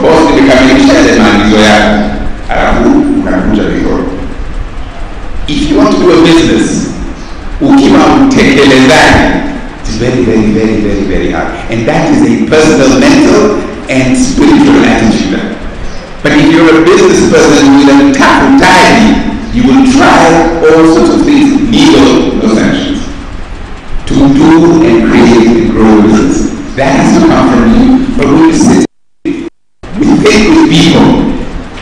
boss to becoming maagizo yako. Alafu unakuja before. If you want to do a business, ukiwa mtekelezaji, it's very, very, very, very, very hard. And that is a personal, mental, and spiritual attitude. But if you're a business person with a tafutaji, you will try all sorts of things, legal, no sanctions, to do and create and grow a business. That has to come from you. But when you sit with people,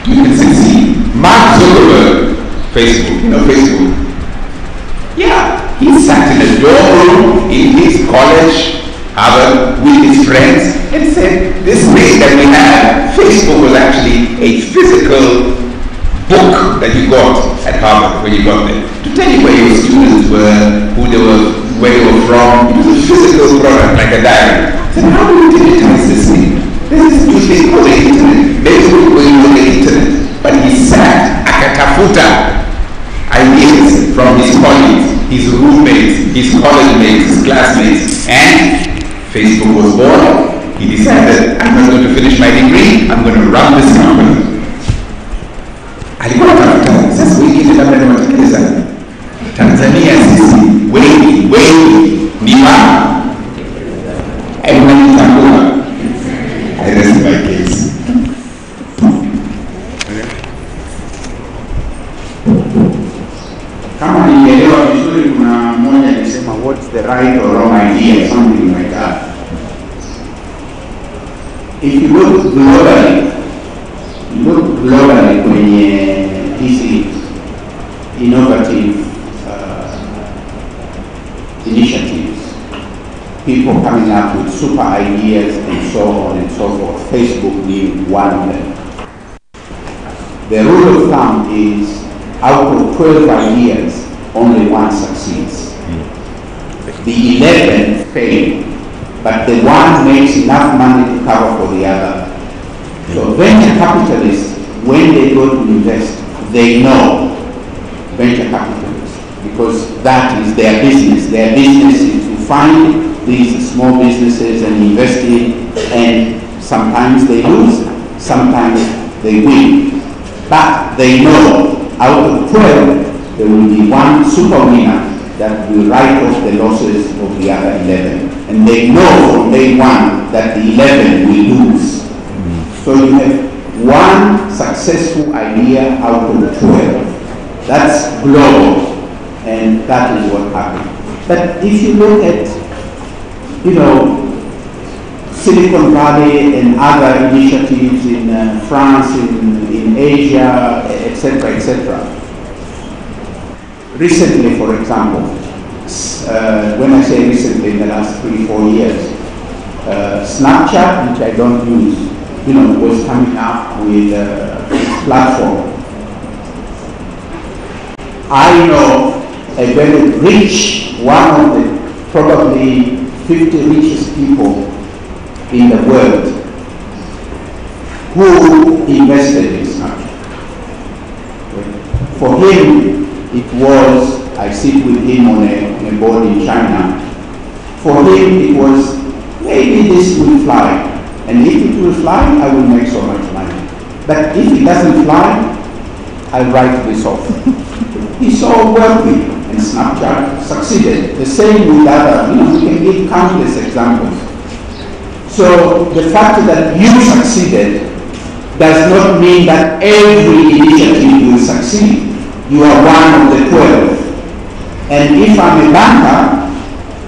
you can succeed. Mark Zuckerberg, Facebook, you know Facebook? Yeah, he sat in a dorm room in his college, Harvard, with his friends, and said, this thing that we have, Facebook was actually a physical book that you got at Harvard when you got there. To tell you where your students were, who they were, where they were from. It was a physical product, like a diary. I said, how do we digitize this thing? This is new thing called the internet. Maybe we're going on the internet. But he sat, akatafuta ideas from his colleagues, his roommates, his college mates, his classmates, and Facebook was born. He decided, I'm not going to finish my degree, I'm going to run this company. Alikuwa tafuta, sasa wengine labda ni watekeleza. Tanzania sisi, wengi, ni mama. Everybody tambua. I rest my case. Kama nielewa vizuri, kuna mmoja alisema what's the right or wrong idea, something like that. If you look globally kwenye hizi innovative initiatives, people coming up with super ideas and so on and so forth, Facebook being one of them. The rule of thumb is out of 12 ideas, only one succeeds. The 11 fail, but the one makes enough money to cover for the other. So venture capitalists, when they go to invest, they know venture capitalists because that is their business. Their business is to find these small businesses and invest in, and sometimes they lose, sometimes they win. But they know out of 12, there will be one super winner that will write off the losses of the other 11. And they know from day one that the 11 will lose. So you have one successful idea out of 12. That's global, and that is what happened. But if you look at, Silicon Valley and other initiatives in France, in Asia, etc., etc. Recently, for example, when I say recently, in the last 3-4 years, Snapchat, which I don't use, was coming up with a platform. I know a very rich, one of the probably 50 richest people in the world who invested in Snapchat. For him, it was, I sit with him on a board in China. For him, it was, maybe this will fly. And if it will fly, I will make so much money. But if it doesn't fly, I write this off. He's so wealthy, and Snapchat succeeded. The same with other, we can give countless examples. So the fact that you succeeded does not mean that every initiative will succeed. You are one of the 12. And if I'm a banker,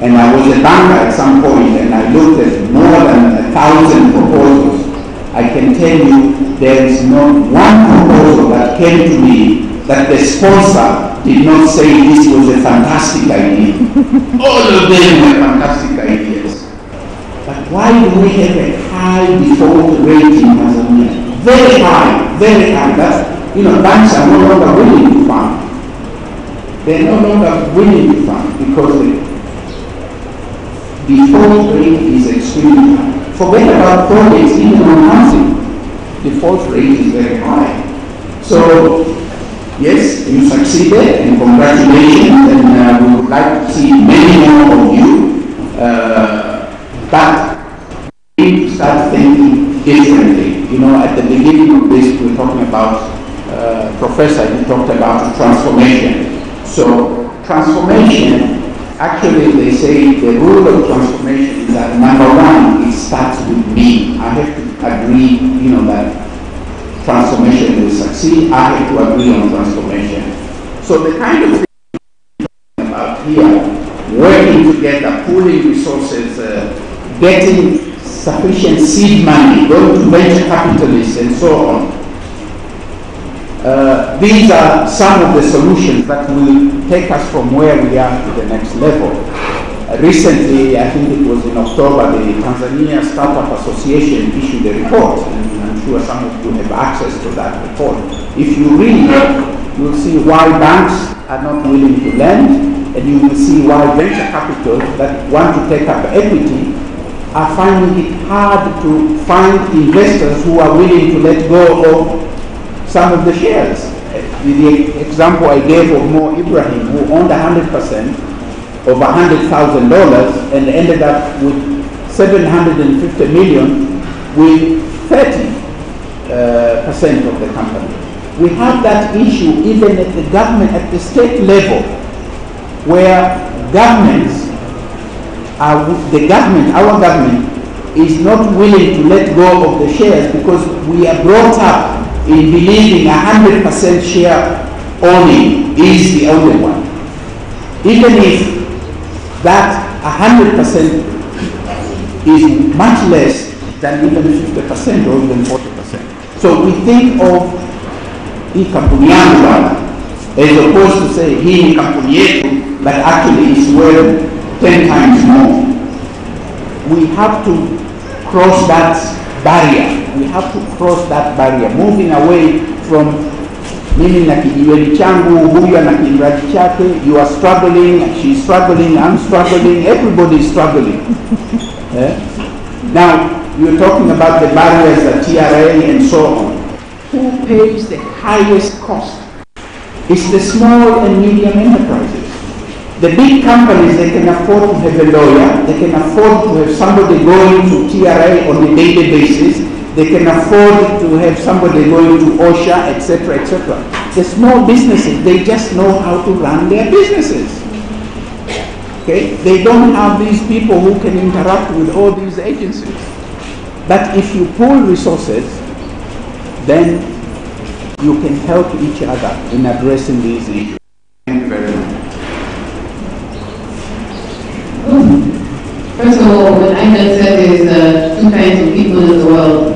and I was a banker at some point, and I looked at more than 1,000 proposals, I can tell you there is not one proposal that came to me that the sponsor did not say this was a fantastic idea. All of them were fantastic ideas. But why do we have a high default rate in Tanzania? Very high, very high. That's, banks are no longer willing to fund. They're no longer willing to fund because the default rate is extremely high. Forget about projects, even on housing. Default rate is very high. So, yes, you succeeded, and congratulations, and we would like to see many more of you. But we need to start thinking differently. At the beginning of this, we were talking about, Professor, you talked about transformation. So, transformation, actually they say the rule of transformation is that number one, it starts with me. I have to agree, that transformation will succeed. I have to agree on transformation. So the kind of thing about here, working together, pooling resources, getting sufficient seed money, going to venture capitalists and so on. These are some of the solutions that will take us from where we are to the next level. Recently, I think it was in October, the Tanzania Startup Association issued a report, and I'm sure some of you have access to that report. If you read it, you'll see why banks are not willing to lend, and you will see why venture capital that want to take up equity are finding it hard to find investors who are willing to let go of some of the shares. The example I gave of Mo Ibrahim, who owned 100% of $100,000 and ended up with $750 million with 30% of the company. We have that issue even at the government, at the state level, where governments are, our government is not willing to let go of the shares because we are brought up in believing 100% share owning is the only one. Even if that 100% is much less than even 50% or even 40%. So we think of hii kampuni yangu bwana, as opposed to say hii ni kampuni yetu, but actually it's worth 10 times more. We have to cross that barrier. We have to cross that barrier, moving away from mimi na kijiweni changu, huyu na kimradi chake, you are struggling, she's struggling, I'm struggling, everybody is struggling. Now, you're talking about the barriers, the TRA and so on. Who pays the highest cost? It's the small and medium enterprises. The big companies, they can afford to have a lawyer, they can afford to have somebody going to TRA on a daily basis, they can afford to have somebody going to OSHA, etc., etc. The small businesses, they just know how to run their businesses. Okay? They don't have these people who can interact with all these agencies. But if you pool resources, then you can help each other in addressing these issues. Thank you very much. First of all, what I just said is two kinds of people in the world.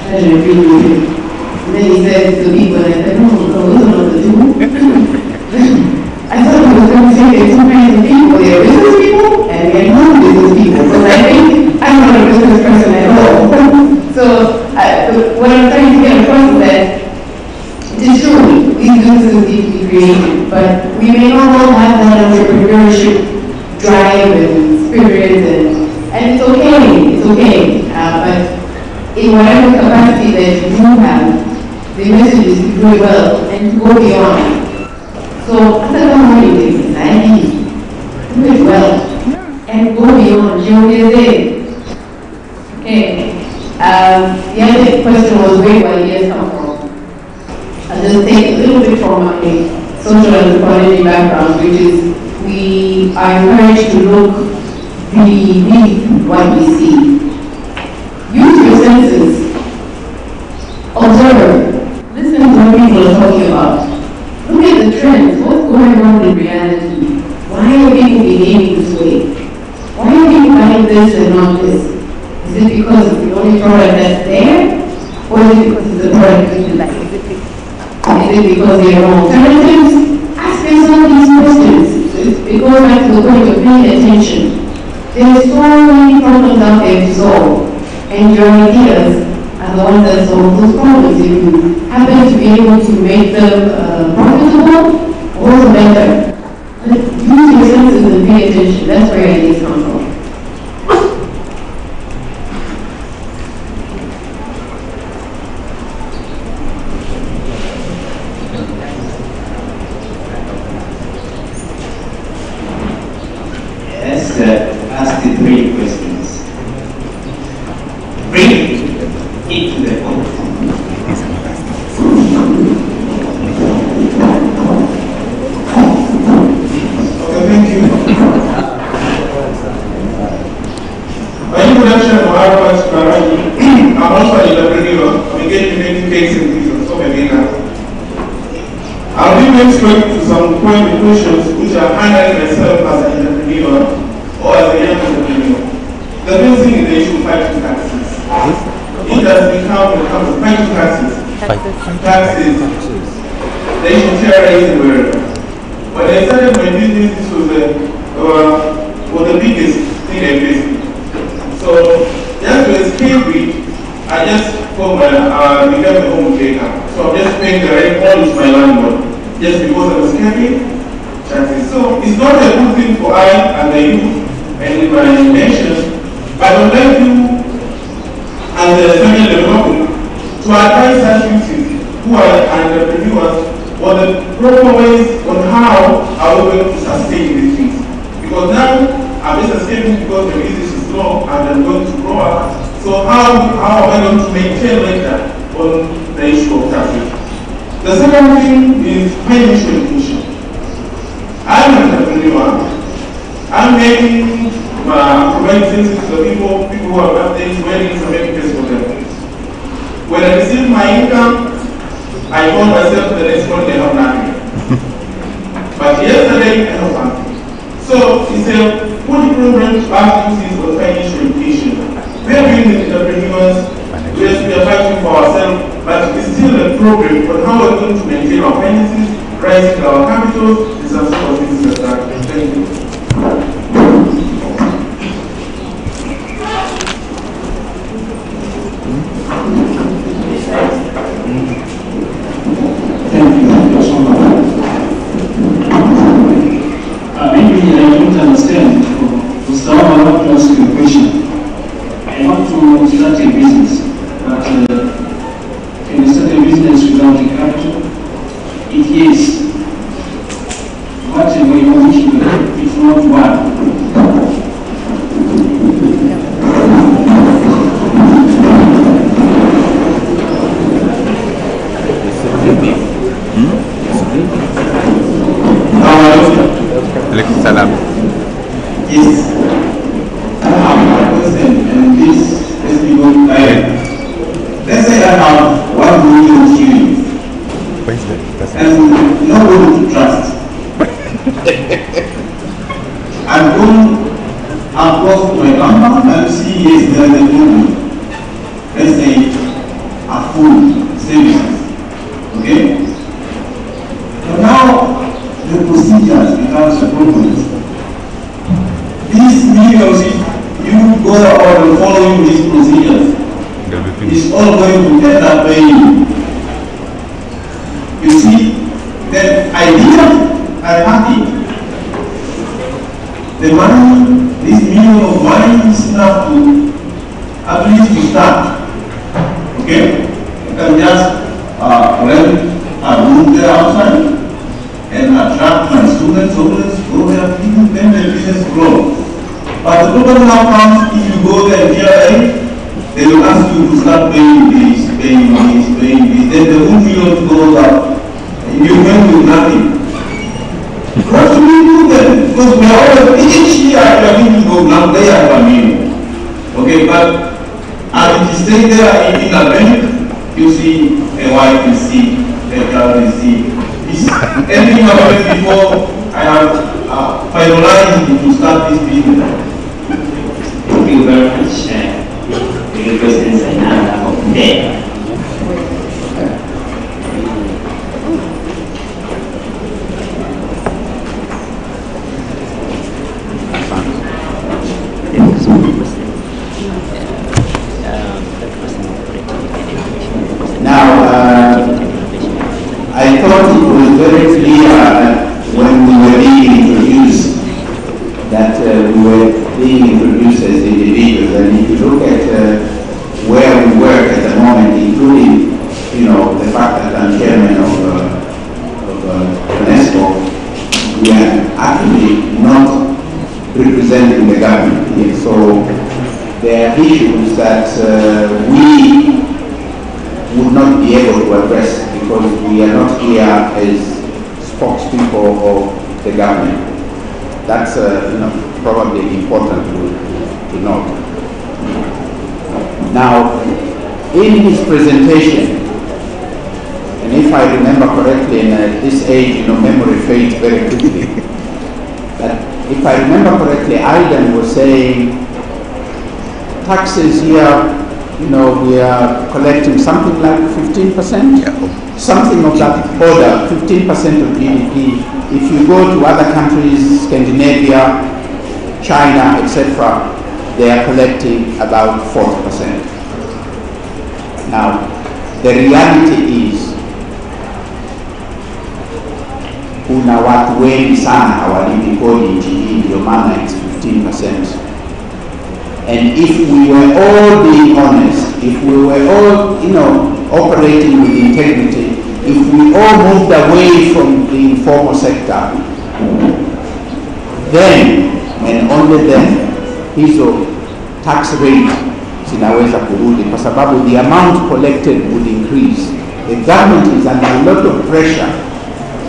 I should agree with you. And then he said it's the people, and I said, no, those are not the two. I thought he was going to say there's two kinds of people. There are business people and there are non-business people. So I think I'm not a business person at all. So what I'm trying to get across is that it is true, these businesses need to be created, but we may not all have that entrepreneurship drive and spirit, and it's okay, but in whatever capacity that you do have, the message is to do it well and to go beyond. So, I don't know what it is, do it well and go beyond. Okay. The other question was where do ideas come from? I'll just take a little bit from my social anthropology background, which is we are encouraged to look beneath what we see. Use your senses. Observe. Listen to what people are talking about. Look at the trends. What's going on in reality? Why are people behaving this way? Why are people buying this and not this? Is it because it's the only product that's there? Or is it because it's the product people like? Is it because there are alternatives? Ask yourself these questions. It goes back to the point of paying attention. There are so many problems out there to solve, and your ideas are the ones that solve those problems. If you happen to be able to make them profitable, all the better. Use your senses and pay attention. That's where ideas come from. Ask the three questions. Bring it to the point. Okay, thank you. My introduction to Harvard's Maraji, I'm also an entrepreneur. I'm engaged in making cakes and pieces, so maybe now. I'll be going straight to some point questions which are highlighting myself as an entrepreneur or as a young entrepreneur. The first thing is the issue of fighting taxes. It has become fighting taxes. Taxes. The issue of terrorism wherever. When I started my business, this was the biggest thing I faced. So just to escape it, I just became a home taker. So I'm just paying the rent all with my landlord. Just because I was escaping taxes. So it's not a good thing for I and the youth and in my nation, but I would like to, as a social development, to advise such youths who are entrepreneurs on the proper ways on how are we going to sustain these things. Because now I'm just escaping because the business is low and I'm going to grow up. So how am I going to maintain later on the issue of taxes? The second thing is financial inclusion. I'm an entrepreneur. I'm providing services to the people who have birthdays, weddings, and making place for them. When I receive my income, I told myself the next month I have nothing. But yesterday I have something. So it's a good program to ask youths on financial education. We are doing entrepreneurs, we are fighting for ourselves, but it's still a problem on how we're going to maintain our finances, raising our capital, and some sort of things like that. Thank you. Maybe I don't understand. So I want to ask you a question. I want to start a business, but can you start a business without a capital? If yes, what question, and this has been going direct. Let's say I have 1 million shillings, and nobody to trust. I'm going across my compound and see, yes, there is a movement. Let's say a food savings. Okay? So now the procedures becomes a problem. These millions, if you go on following these procedures, it's all going to end up paying. You see, that idea I have it. The money, this million of money is enough to at least to start. Okay? You can just rent a room there outside and attract my students, go there, even then the business grow. But the problem now comes if you go there GRA, they will ask you to start paying this, paying this, paying this, then the whole million goes up. You went with nothing. What should we do then? Because we are always, each year we are going to go now, they are familiar. Okay, but as it is staying there in a bank, you see a wife is sick, a child is sick. Anything happens before I have finalized to start this business. Thank you very much. The questions I now have there. I thought it was very clear when we were being introduced that we were being introduced as individuals, and if you look at where we work at the moment, including, the fact that I'm chairman of UNESCO, we are actually not representing the government here. So there are issues that we would not be able to address because we are not here as spokespeople of the government. That's probably important to note. Now, in his presentation, and if I remember correctly, and at this age, memory fades very quickly. But if I remember correctly, Aidan was saying taxes here, we are collecting something like 15%, something of that order, 15% of GDP. If you go to other countries, Scandinavia, China, etc., they are collecting about 40%. Now, the reality is, kuna watu wengi sana hawalipi kodi nchi hii, ndio maana it's 15%. And if we were all being honest, if we were all, operating with integrity, if we all moved away from the informal sector, then, and only then, hizo tax rate zinaweza kurudi, kwa sababu the amount collected would increase. The government is under a lot of pressure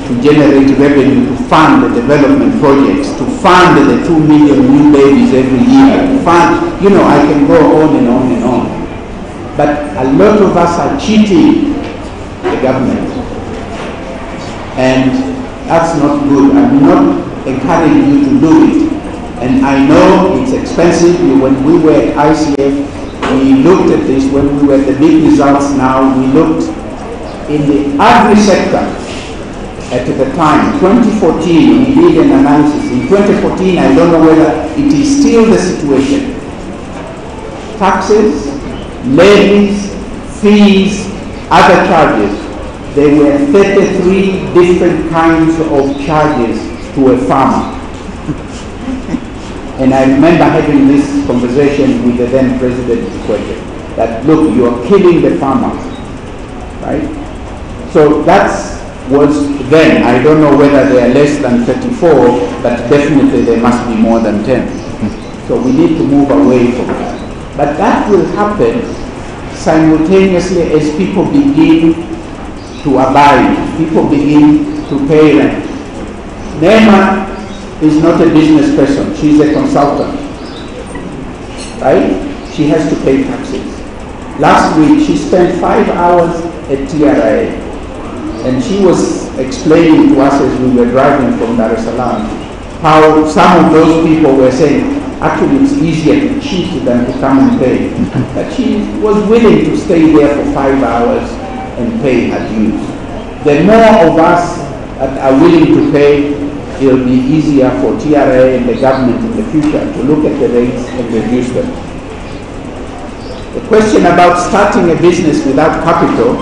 to generate revenue, to fund the development projects, to fund the 2 million new babies every year, to fund, I can go on and on and on. But a lot of us are cheating the government. And that's not good. I'm not encouraging you to do it. And I know it's expensive. When we were at ICF, we looked at this. When we were at the big results now, we looked in the agri sector. At the time, 2014, we did an analysis. In 2014, I don't know whether it is still the situation. Taxes, levies, fees, other charges. There were 33 different kinds of charges to a farmer. And I remember having this conversation with the then President Kikwete, that look, you are killing the farmers, right? So that's was then. I don't know whether they are less than 34, but definitely there must be more than 10. So we need to move away from that. But that will happen simultaneously as people begin to abide, people begin to pay rent. Nema is not a business person, she's a consultant. right? She has to pay taxes. Last week, she spent 5 hours at TRA, and she was explaining to us as we were driving from Dar es Salaam how some of those people were saying, actually it's easier to cheat than to come and pay. But she was willing to stay there for 5 hours and pay her dues. The more of us that are willing to pay, it'll be easier for TRA and the government in the future to look at the rates and reduce them. The question about starting a business without capital,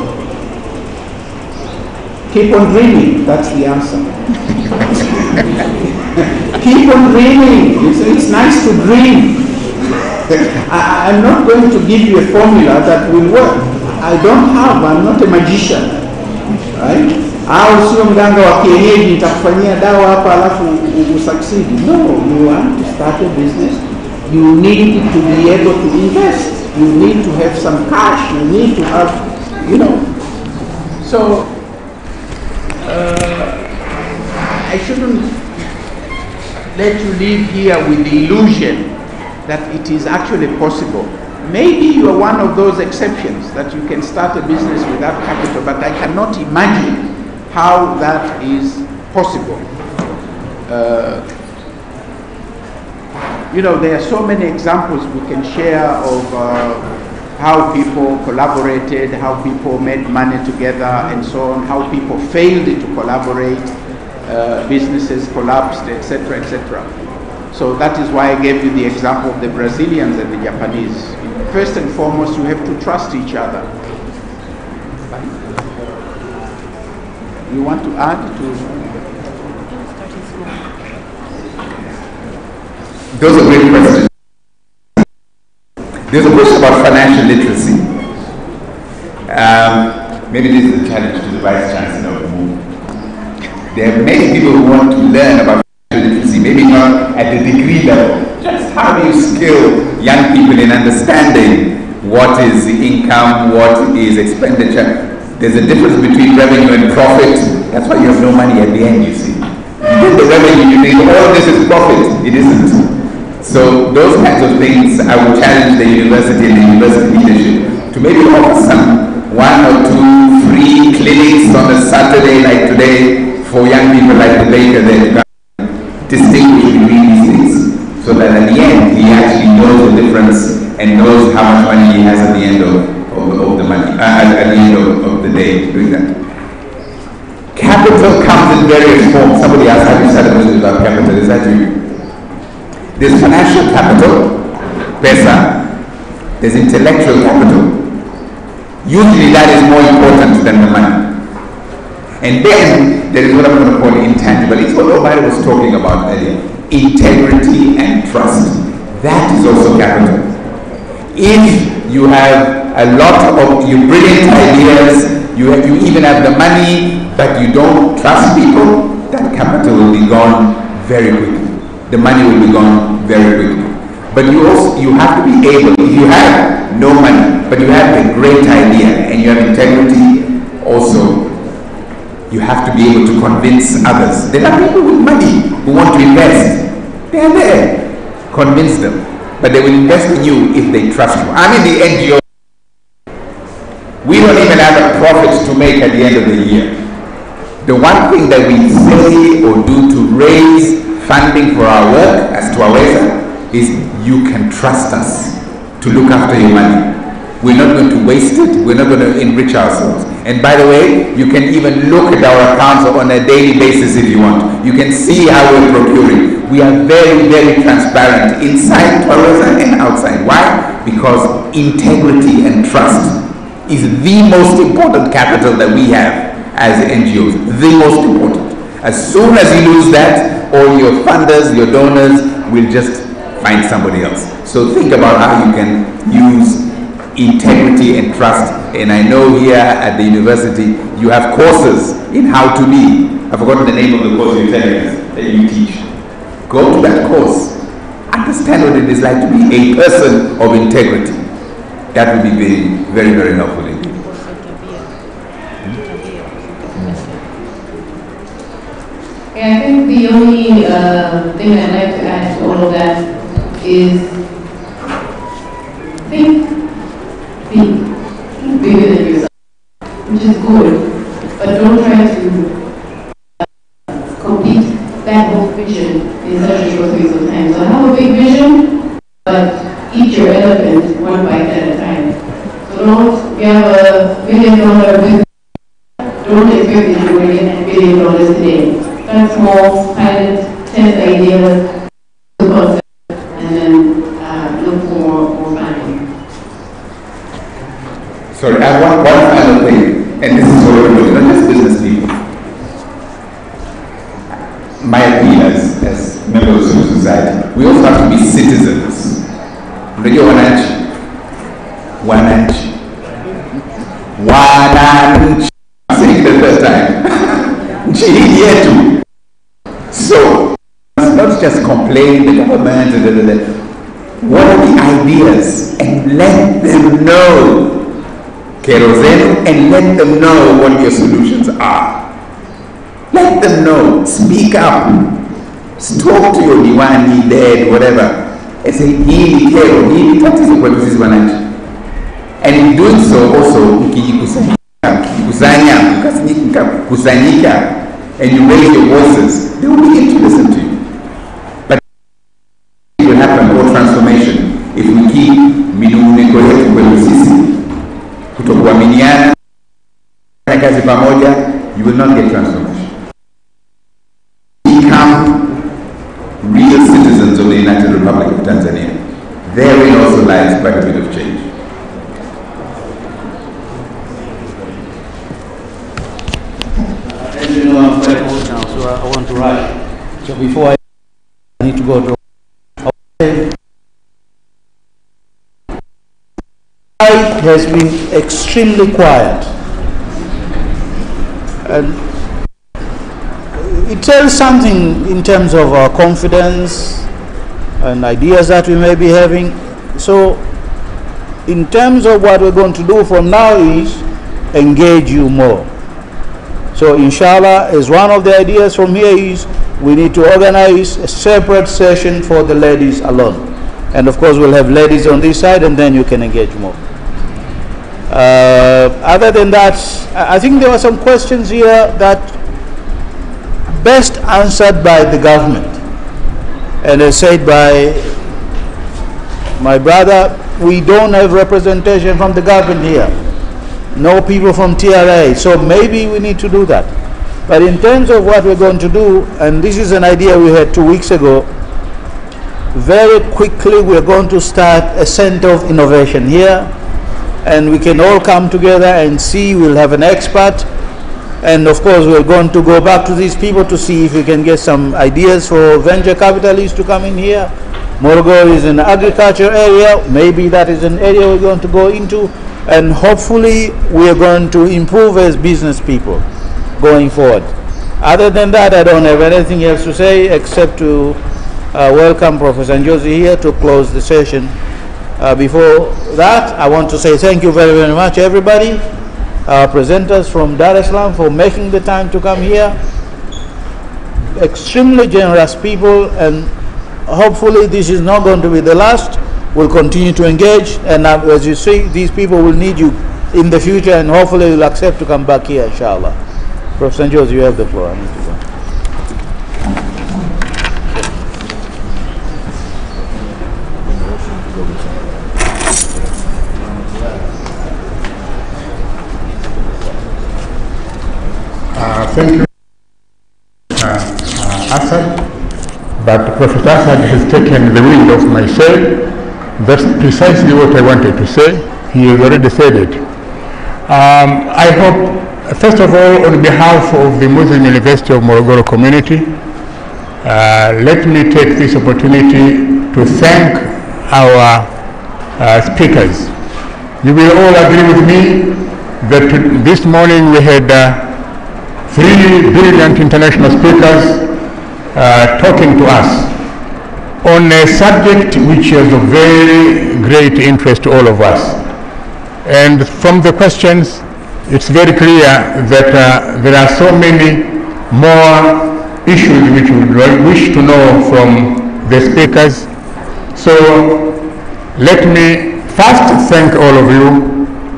keep on dreaming, that's the answer. Keep on dreaming. It's nice to dream. I'm not going to give you a formula that will work. I'm not a magician. Right? Au sio mganga wa kienyeji nitakufanyia dawa hapa alafu usucceed. No, you want to start a business. You need to be able to invest. You need to have some cash. You need to have, So, I shouldn't let you live here with the illusion that it is actually possible. Maybe you are one of those exceptions that you can start a business without capital, but I cannot imagine how that is possible. There are so many examples we can share of how people collaborated, how people made money together and so on, how people failed to collaborate, businesses collapsed, etc., etc. So that is why I gave you the example of the Brazilians and the Japanese. First and foremost, you have to trust each other. You want to add to? Those are great questions. There's a question about financial literacy. Maybe this is a challenge to the Vice Chancellor of the MOVE. There are many people who want to learn about financial literacy, maybe not at the degree level. Just how do you skill young people in understanding what is income, what is expenditure? There's a difference between revenue and profit. That's why you have no money at the end, you see. You get the revenue, you think, oh, this is profit. It isn't. So those kinds of things, I would challenge the university and the university leadership to maybe offer some 1 or 2 free clinics on a Saturday like today for young people like the baker there to distinguish between these things, so that at the end he actually knows the difference and knows how much money he has at the end of the money, at the end of the day doing that. Capital comes in various forms. Somebody asked, have you started a business without capital? Is that you? There's financial capital, pesa. There's intellectual capital. Usually that is more important than the money. And then there is what I'm going to call intangible. It's what Omar was talking about earlier. Integrity and trust. That is also capital. If you have a lot of brilliant ideas, you even have the money, but you don't trust people, that capital will be gone very quickly. The money will be gone very quickly. But you have to be able, if you have no money, but you have a great idea and you have integrity, also you have to be able to convince others. There are people with money who want to invest. They are there. Convince them. But they will invest in you if they trust you. I'm in the NGO. We don't even have a profit to make at the end of the year. The one thing that we say or do to raise funding for our work as to Aweza is you can trust us to look after your money. We're not going to waste it. We're not going to enrich ourselves. And by the way, you can even look at our accounts on a daily basis if you want. You can see how we're procuring. We are very, very transparent inside Aweza and outside. Why? Because integrity and trust is the most important capital that we have as NGOs. The most important. As soon as you lose that, all your funders, your donors will just find somebody else. So think about how you can use integrity and trust. And I know here at the university you have courses in how to be. I've forgotten the name of the course you're telling us that you teach. Go to that course. Understand what it is like to be a person of integrity. That will be very, very, very helpful indeed. I think the only thing I'd like to add to all of that is think big, think bigger than yourself, which is good, but don't try to complete that whole vision in such a short space of time. So have a big vision, but eat your elephant one bite at a time. So don't, you have a $1 million business, don't expect that you're going to get $1 billion today. Start small, pilot, test ideas, concept, and then look for more funding. Sorry, I have one final thing, and this is what we're doing, not just business people. My appeal as members of civil society, we also have to be citizens. Unajua wananchi, I'm saying it the first time. Nchi hii yetu. So, let's not just complain the government, what are the ideas? And let them know, kerosene, and let them know what your solutions are. Let them know, speak up, talk to your diwani, dad, whatever, and say, hii kero, hii tatizo kwetu sisi wananchi. And in doing so also, kusanyika, and you raise your voices, they will begin to listen to you. But it will happen, more transformation, if we keep minuniko yetu kwetu sisi, kutokuaminiana, kazi pamoja, you will not get transformation. Become real citizens of the United Republic of Tanzania. Therein also lies quite a bit of change. As you know, I'm quite old now, so I want to rush. So before I need to go to life has been extremely quiet. And it tells something in terms of our confidence and ideas that we may be having. So in terms of what we're going to do from now is engage you more. So inshallah, as one of the ideas from here is we need to organize a separate session for the ladies alone. And of course we'll have ladies on this side and then you can engage more. Other than that, I think there were some questions here that best answered by the government. And as said by my brother, we don't have representation from the government here. No people from TRA, so maybe we need to do that. But in terms of what we're going to do, and this is an idea we had 2 weeks ago, very quickly we're going to start a center of innovation here, and we can all come together and see. We'll have an expert, and of course we're going to go back to these people to see if we can get some ideas for venture capitalists to come in here. Morogoro is an agriculture area, maybe that is an area we're going to go into, and hopefully we are going to improve as business people going forward. Other than that, I don't have anything else to say except to welcome Professor Njozi here to close the session. Before that, I want to say thank you very, very much, everybody, our presenters from Dar es Salaam, for making the time to come here. Extremely generous people, and hopefully this is not going to be the last. We'll continue to engage, and as you see, these people will need you in the future, and hopefully you'll accept to come back here, inshallah. Professor Njozi, you have the floor. I need to go. Thank you, Assad. But Professor Assad has taken the wind off my sail. That's precisely what I wanted to say. He has already said it. I hope, first of all, on behalf of the Muslim University of Morogoro community, let me take this opportunity to thank our speakers. You will all agree with me that this morning we had 3 brilliant international speakers talking to us on a subject which is of very great interest to all of us. And from the questions, it's very clear that there are so many more issues which we would wish to know from the speakers. So let me first thank all of you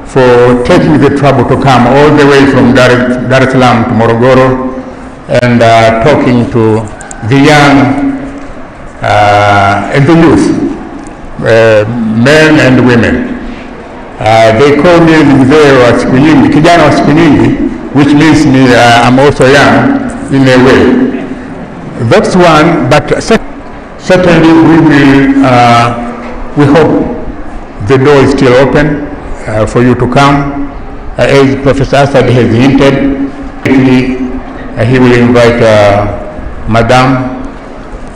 for taking the trouble to come all the way from Dar es Salaam to Morogoro and talking to the young and the youth, men and women. They call me mzee wa siku nyingi, kijana wa siku nyingi, which means me, I'm also young in a way. That's one, but certainly we hope the door is still open for you to come. As Professor Assad has hinted, he will invite Madam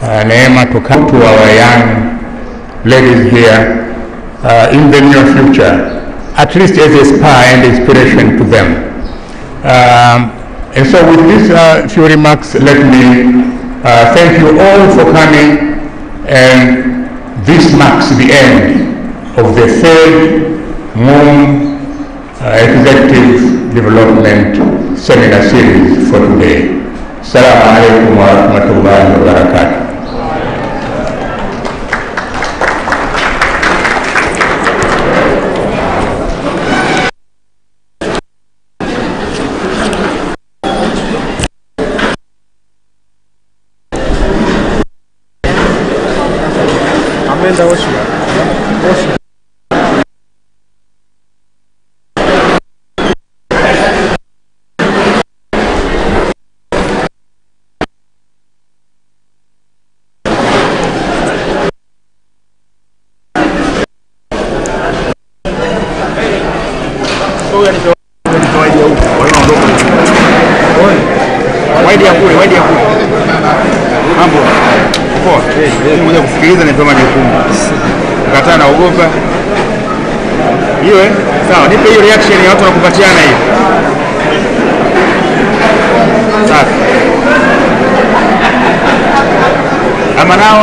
Neema to come to our young ladies here in the near future, at least as a spur and inspiration to them. And so with these few remarks, let me thank you all for coming, and this marks the end of the third MOOM Executive Development Seminar Series for today. Assalamu alaikum wa rahmatullahi wa barakatuh. Kusikiliza ni kama jukumu. Ukataa na ugopa. Hiyo sawa, nipe hiyo reaction ya watu wanakupatiana hiyo. Sawa. Amanao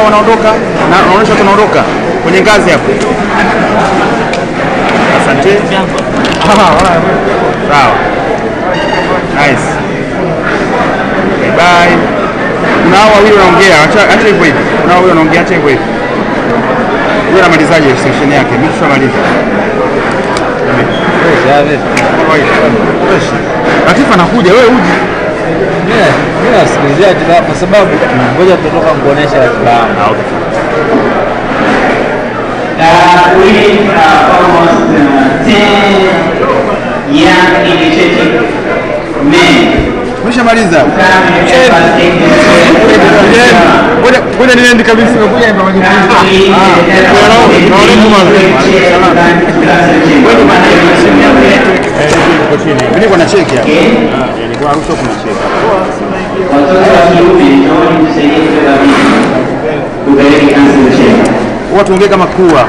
wanaondoka na wanaonyesha tunaondoka kwenye ngazi hapo. Asante. Sawa. Nice. Bye bye. Kuna hao wawili wanaongea, acha hivyo hivyo. Kuna hao wawili wanaongea, acha hivyo hivyo. Huyo anamalizaje section yake? Mimi tushamaliza. Latifa anakuja, wewe uje. Mimi nasikilizia tu kwa sababu ngoja tutoka kuonesha Waislamu. We are almost 10 young initiative men. Umeshamaliza? Ngoja niende kabisa, ngoja niende majukumu. Mimi niko na cheki hapa. Nilikuwa Arusha kuna cheki. Watoto wa kiume naomba tusaidie kwa mimi. Tupeleke cancel cheki. Watu tuongee kama kuwa.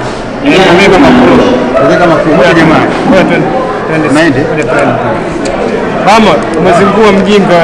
Tuongee kama kuwa. Tuongee kama kuwa. Ngoja jamaa. Ngoja twende. Naende. Mama, umezingua mjinga.